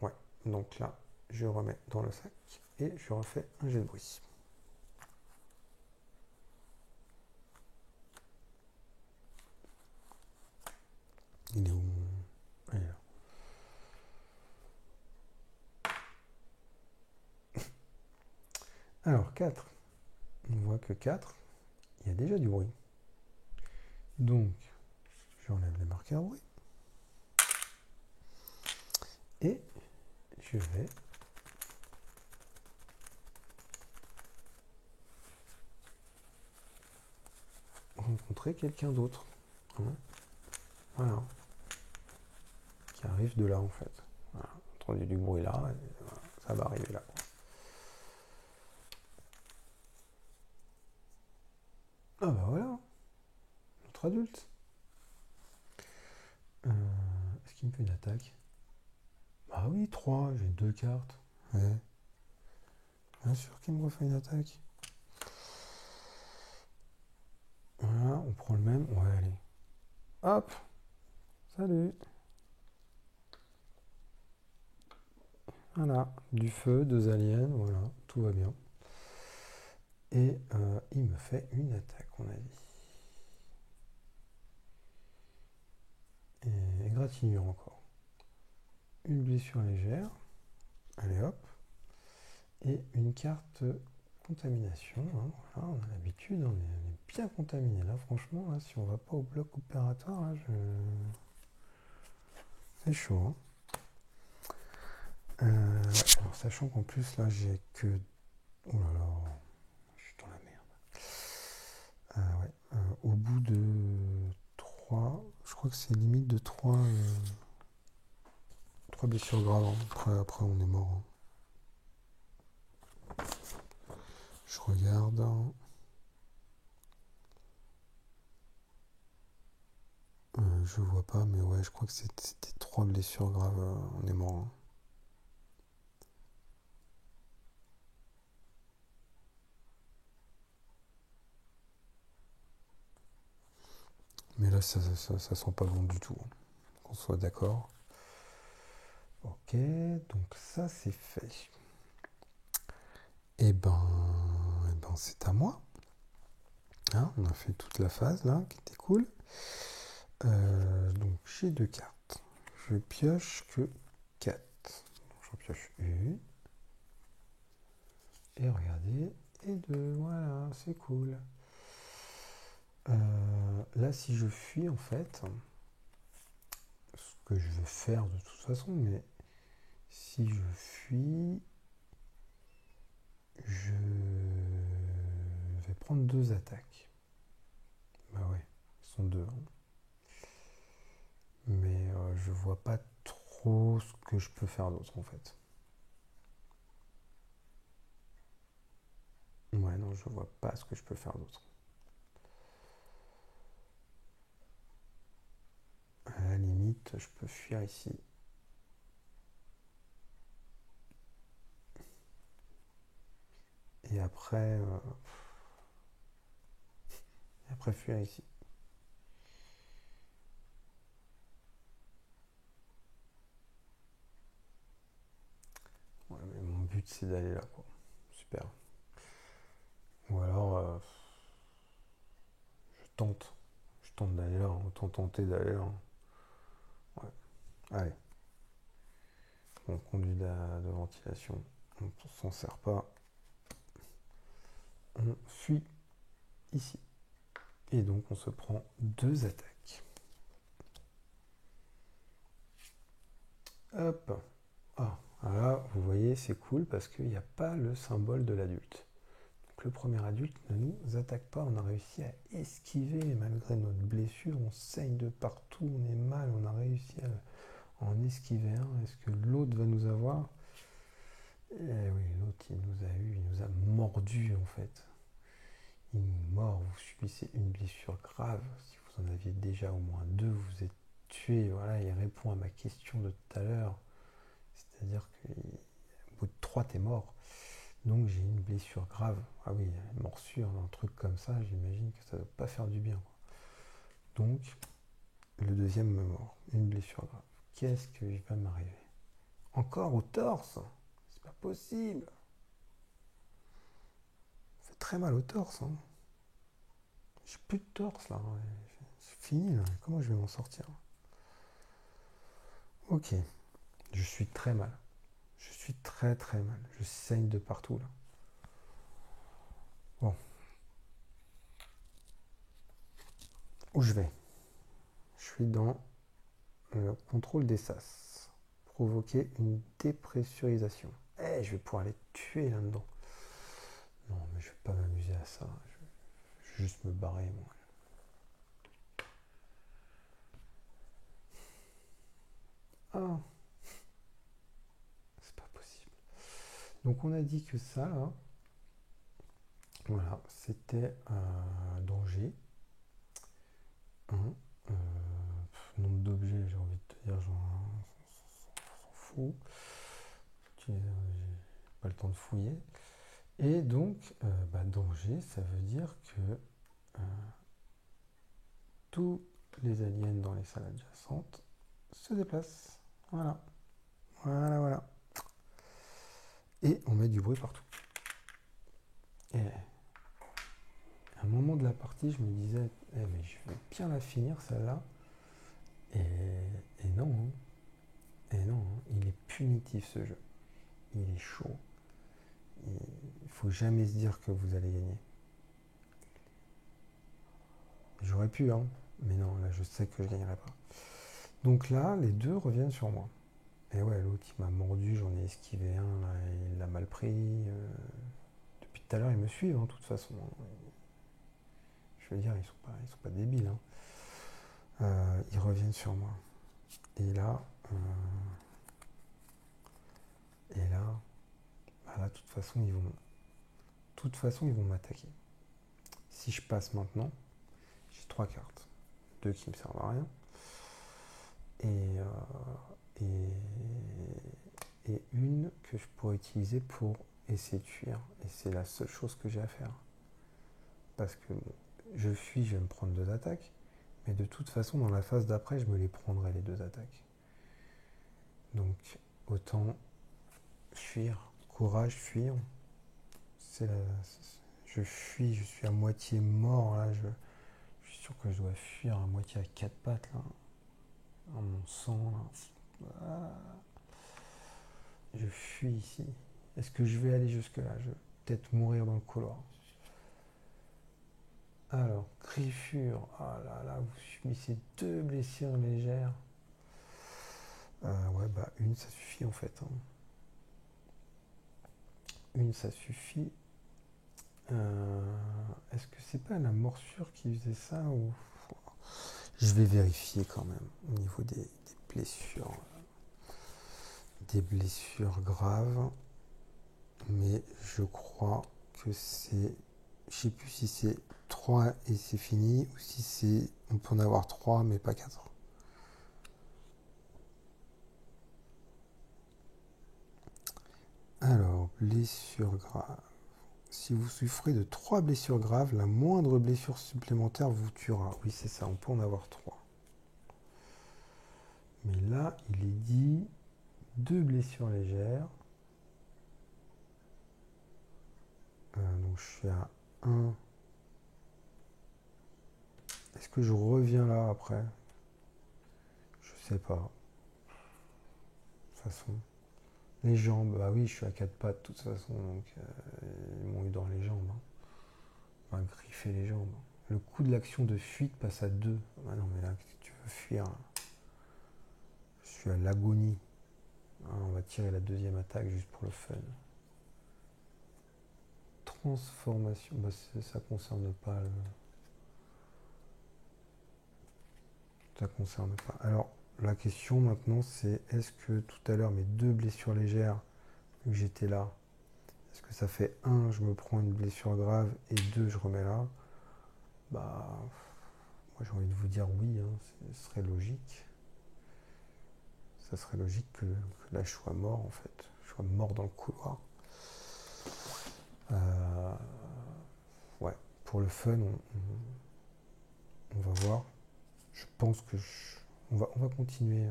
Ouais, donc là je remets dans le sac et je refais un jet de bruit. Il est où? Il est là. Alors 4. On voit que 4, il y a déjà du bruit. Donc, j'enlève les marqueurs bruit. Et je vais rencontrer quelqu'un d'autre. Hein, voilà. Qui arrive de là en fait. Voilà. Entendu du bruit là, et voilà, ça va arriver là. Ah bah voilà, notre adulte. Est-ce qu'il me fait une attaque? Ah oui, 3, j'ai 2 cartes. Ouais. Bien sûr qu'il me refait une attaque. Voilà, on prend le même. Ouais, allez. Hop. Salut. Voilà, du feu, 2 aliens, voilà, tout va bien. Et il me fait une attaque, on a dit. Et égratignure encore. Une blessure légère. Allez hop. Et une carte contamination. Hein, voilà, on a l'habitude, on est bien contaminé. Là, franchement, là, si on va pas au bloc opératoire, là, c'est chaud. Hein. Alors, sachant qu'en plus, là, j'ai que... Oh là là, je suis dans la merde. Ouais, au bout de 3, je crois que c'est limite de 3 blessures graves. Hein. Après, on est mort. Hein. Je regarde. Je vois pas, mais ouais, je crois que c'était 3 blessures graves. On est mort. Hein. Mais là, ça sent pas bon du tout. Hein. Qu'on soit d'accord. Ok, donc ça c'est fait. Et ben c'est à moi. Hein, on a fait toute la phase là, qui était cool. Donc j'ai 2 cartes. Je pioche que 4. J'en pioche une. Et regardez, et 2. Voilà, c'est cool. Là, si je fuis, en fait, ce que je vais faire de toute façon, mais si je fuis, je vais prendre 2 attaques. Bah ouais, ils sont 2. Hein. Mais je vois pas trop ce que je peux faire d'autre, en fait. Ouais, non, je vois pas ce que je peux faire d'autre. À la limite, je peux fuir ici. Et après fuir ici. Ouais, mais mon but c'est d'aller là, quoi. Super. Ou alors, je tente. Je tente d'aller là, hein. Autant tenter d'aller là, hein. Ouais. Allez. Bon, conduit de ventilation. On s'en sert pas. On fuit ici. Et donc on se prend 2 attaques. Hop. Ah, là, vous voyez, c'est cool parce qu'il n'y a pas le symbole de l'adulte. Donc le premier adulte ne nous attaque pas. On a réussi à esquiver malgré notre blessure. On saigne de partout, on est mal. On a réussi à en esquiver un. Est-ce que l'autre va nous avoir? Eh oui, l'autre, il nous a eu, il nous a mordu en fait. Il nous mord, vous subissez une blessure grave. Si vous en aviez déjà au moins 2, vous êtes tué. Voilà, il répond à ma question de tout à l'heure. C'est-à-dire qu'au bout de 3, t'es mort. Donc j'ai une blessure grave. Ah oui, une morsure, un truc comme ça, j'imagine que ça ne doit pas faire du bien, quoi. Donc, le deuxième me mord. Une blessure grave. Qu'est-ce qui va m'arriver? Encore au torse? C'est pas possible. Ça fait très mal au torse, hein. J'ai plus de torse là. C'est fini là. Comment je vais m'en sortir? Ok. Je suis très mal. Je suis très très mal. Je saigne de partout là. Bon. Où je vais? Je suis dans le contrôle des sas. Provoquer une dépressurisation. Eh, je vais pouvoir les tuer là-dedans. Non, mais je vais pas m'amuser à ça. Je vais juste me barrer, moi. Ah, c'est pas possible. Donc on a dit que ça, là, voilà, c'était un danger. Hein, nombre d'objets, j'ai envie de te dire, j'en s'en fout. J'ai pas le temps de fouiller. Et donc, danger, ça veut dire que euh, tous les aliens dans les salles adjacentes se déplacent. Voilà, voilà, voilà. Et on met du bruit partout. Et à un moment de la partie, je me disais, mais je vais bien la finir celle-là. Et non, hein. Et non, hein. Il est punitif ce jeu. Il est chaud. Il ne faut jamais se dire que vous allez gagner. J'aurais pu, hein. Mais non, là je sais que je ne gagnerai pas. Donc là, les deux reviennent sur moi. Et ouais, l'autre il m'a mordu, j'en ai esquivé un, là, il l'a mal pris. Depuis tout à l'heure, ils me suivent, hein, de toute façon. Je veux dire, ils sont pas débiles, hein. Ils reviennent sur moi. Et là, euh, bah là, de toute façon, ils vont m'attaquer. Si je passe maintenant, j'ai 3 cartes, 2 qui me servent à rien, et, et une que je pourrais utiliser pour essayer de fuir. Et c'est la seule chose que j'ai à faire. Parce que bon, je fuis, je vais me prendre 2 attaques, mais de toute façon, dans la phase d'après, je me les prendrai les 2 attaques. Donc, autant fuir. Courage, fuir. C'est la, je fuis, je suis à moitié mort là. Je suis sûr que je dois fuir à moitié à 4 pattes là. Dans mon sang là. Ah, je fuis ici. Est-ce que je vais aller jusque là? Je vais peut-être mourir dans le couloir. Alors, griffure. Ah là là, vous subissez 2 blessures légères. Ouais, bah une ça suffit en fait, hein. Une ça suffit. Est-ce que c'est pas la morsure qui faisait ça ou... Je vais vérifier quand même au niveau des blessures. Des blessures graves. Mais je crois que c'est... Je sais plus si c'est 3 et c'est fini, ou si c'est... On peut en avoir 3 mais pas 4. Alors, blessure grave. Si vous souffrez de 3 blessures graves, la moindre blessure supplémentaire vous tuera. Oui, c'est ça, on peut en avoir 3. Mais là, il est dit 2 blessures légères. Donc je suis à 1. Est-ce que je reviens là après? Je sais pas. De toute façon. Les jambes, bah oui, je suis à 4 pattes de toute façon, donc ils m'ont eu dans les jambes. On m'a griffé les jambes. Le coût de l'action de fuite passe à 2. Ah non, mais là, tu veux fuir. Je suis à l'agonie. On va tirer la deuxième attaque juste pour le fun. Transformation, bah ça concerne pas ça concerne pas. Alors, la question maintenant, c'est est-ce que tout à l'heure, mes 2 blessures légères, vu que j'étais là, est-ce que ça fait 1, je me prends une blessure grave, et 2, je remets là? Bah, moi j'ai envie de vous dire oui, hein, ce serait logique. Ça serait logique que là je sois mort en fait. Je sois mort dans le couloir. Ouais, pour le fun, on va voir. Je pense que on va continuer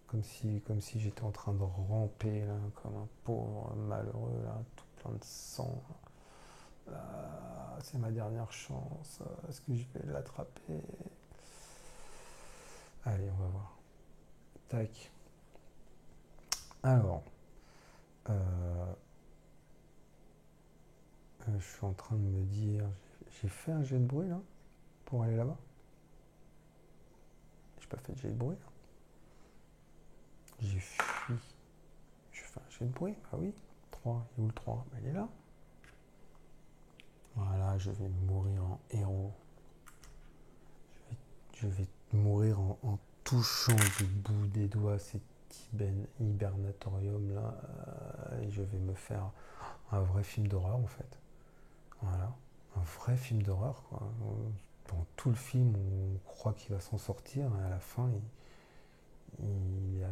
comme si j'étais en train de ramper là, comme un pauvre malheureux là, tout plein de sang. C'est ma dernière chance. Est-ce que je vais l'attraper? Allez, on va voir. Tac. Alors, je suis en train de me dire, j'ai fait un jet de bruit là pour aller là-bas. J'ai pas fait de jet de bruit là. J'ai fui. Je fais un jet de bruit, bah oui. 3, il est où le 3? Bah, il est là. Voilà, je vais mourir en héros. Je vais mourir en touchant du bout des doigts cet hibernatorium là. Et je vais me faire un vrai film d'horreur en fait. Voilà, un vrai film d'horreur quoi. Dans tout le film, on croit qu'il va s'en sortir et à la fin, il a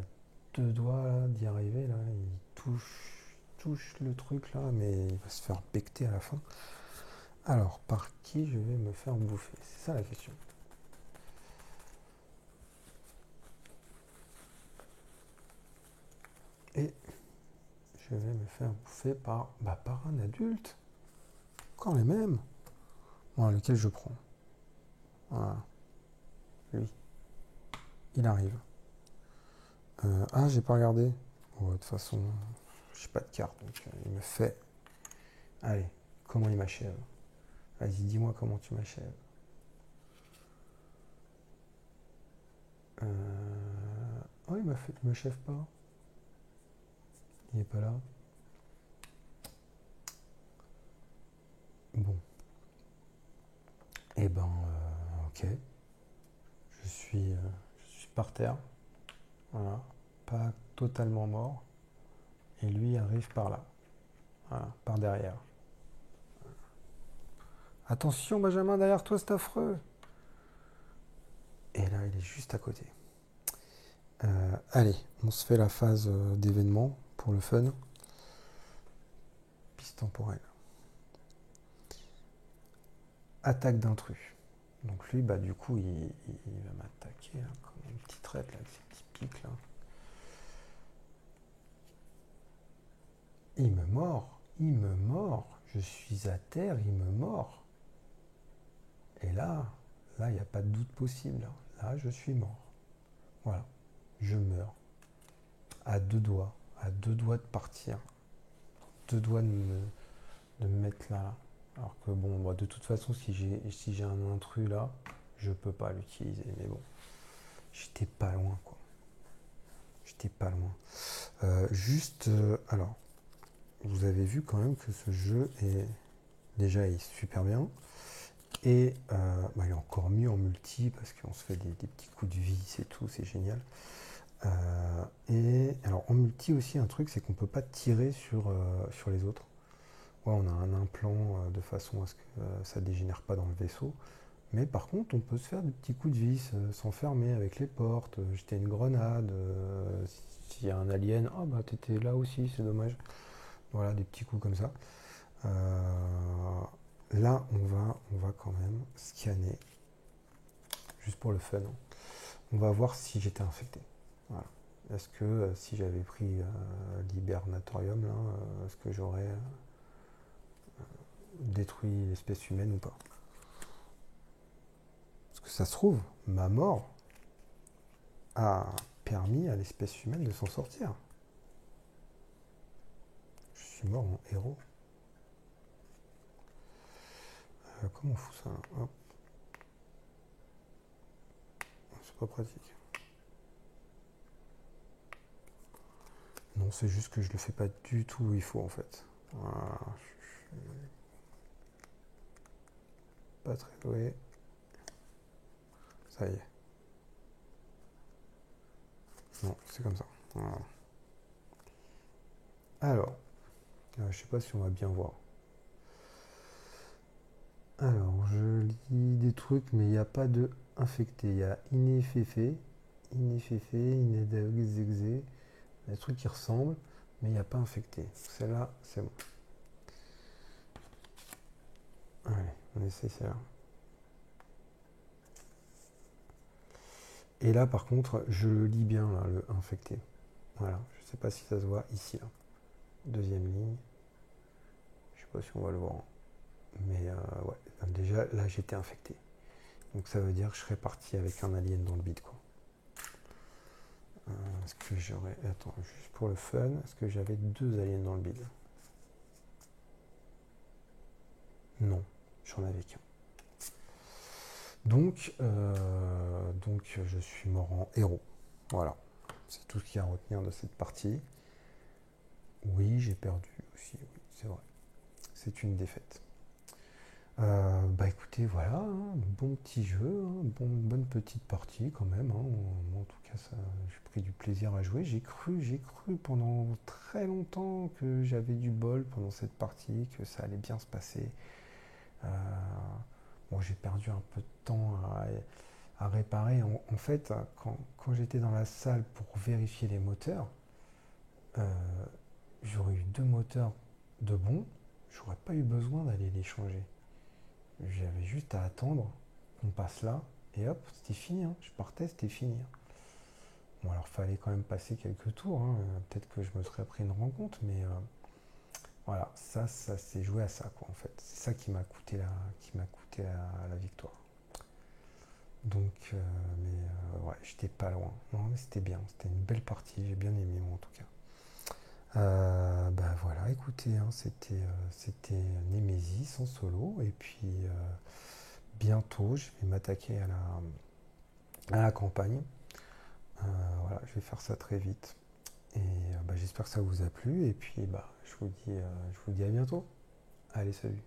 2 doigts d'y arriver là. Il touche le truc là, mais il va se faire becter à la fin. Alors, par qui je vais me faire bouffer? C'est ça la question. Et je vais me faire bouffer par un adulte. Encore les mêmes. Bon, lequel je prends? Voilà. Lui. Il arrive. Ah, j'ai pas regardé. Bon, de toute façon, j'ai pas de carte, donc il me fait. Allez, comment il m'achève? Vas-y, dis-moi comment tu m'achèves. Oh, il m'achève pas. Il est pas là. Bon. Eh ben, ok. Je suis par terre. Voilà. Pas totalement mort. Et lui arrive par là. Voilà, par derrière. Attention, Benjamin, derrière toi, c'est affreux. Et là, il est juste à côté. Allez, on se fait la phase d'événement pour le fun. Piste temporelle. Attaque d'intrus. Donc lui, bah du coup, il va m'attaquer là, comme une petite traite là, avec ses petits pics là. Il me mord. Je suis à terre, il me mord. Et là, il n'y a pas de doute possible. Là, je suis mort. Voilà, je meurs. À 2 doigts, de partir. 2 doigts de me mettre là. Alors que bon, moi, de toute façon, si j'ai un intrus là, je peux pas l'utiliser. Mais bon, j'étais pas loin quoi. J'étais pas loin. Alors, vous avez vu quand même que ce jeu est déjà super bien. Et il est encore mieux en multi parce qu'on se fait des petits coups de vis et tout, c'est génial. Et alors en multi aussi, un truc, c'est qu'on peut pas tirer sur les autres. Ouais, on a un implant de façon à ce que ça ne dégénère pas dans le vaisseau. Mais par contre, on peut se faire des petits coups de vis, s'enfermer avec les portes, jeter une grenade. S'il y a un alien, ah bah t'étais là aussi, c'est dommage. Voilà, des petits coups comme ça. Euh, Là, on va quand même scanner, juste pour le fun, hein. On va voir si j'étais infecté. Voilà. Est-ce que si j'avais pris l'hibernatorium, là, est-ce que j'aurais détruit l'espèce humaine ou pas? Parce que ça se trouve, ma mort a permis à l'espèce humaine de s'en sortir. Je suis mort en héros. Comment on fout ça là? Hop. C'est pas pratique. Non, c'est juste que je le fais pas du tout où il faut en fait. Voilà, je suis pas très doué. Ça y est. Non, c'est comme ça. Voilà. Alors, je sais pas si on va bien voir. Alors, je lis des trucs, mais il n'y a pas de infecté. Il y a inefféfé, inedexé, des trucs qui ressemblent, mais il n'y a pas infecté. Celle-là, c'est bon. Allez, on essaye celle-là. Et là, par contre, je le lis bien, là, le infecté. Voilà, je sais pas si ça se voit ici, là. Deuxième ligne. Je sais pas si on va le voir. Mais ouais, déjà, là, j'étais infecté. Donc ça veut dire que je serais parti avec un alien dans le bide, quoi. Est-ce que j'aurais... Attends, juste pour le fun, est-ce que j'avais deux aliens dans le bide? Non, j'en avais qu'un. Donc, je suis mort en héros. Voilà, c'est tout ce qu'il y a à retenir de cette partie. Oui, j'ai perdu aussi, oui, c'est vrai. C'est une défaite. Bah écoutez, voilà, hein, bon petit jeu, hein, bonne petite partie quand même, hein. Moi, en tout cas, j'ai pris du plaisir à jouer. J'ai cru pendant très longtemps que j'avais du bol pendant cette partie, que ça allait bien se passer. Euh, bon, j'ai perdu un peu de temps à réparer. En fait, quand j'étais dans la salle pour vérifier les moteurs, euh, j'aurais eu deux moteurs de bons, j'aurais pas eu besoin d'aller les changer. J'avais juste à attendre qu'on passe là, et hop, c'était fini, hein. Je partais, c'était fini, hein. Bon, alors fallait quand même passer quelques tours, hein. Peut-être que je me serais pris une rencontre, mais voilà, ça s'est joué à ça, quoi, en fait. C'est ça qui m'a coûté la victoire. Donc, ouais, j'étais pas loin. Non, mais c'était bien, c'était une belle partie, j'ai bien aimé, moi, en tout cas. Bah voilà, écoutez, hein, c'était Nemesis en solo, et puis bientôt, je vais m'attaquer à la campagne. Voilà, je vais faire ça très vite. Et bah, j'espère que ça vous a plu. Et puis bah, je vous dis à bientôt. Allez, salut.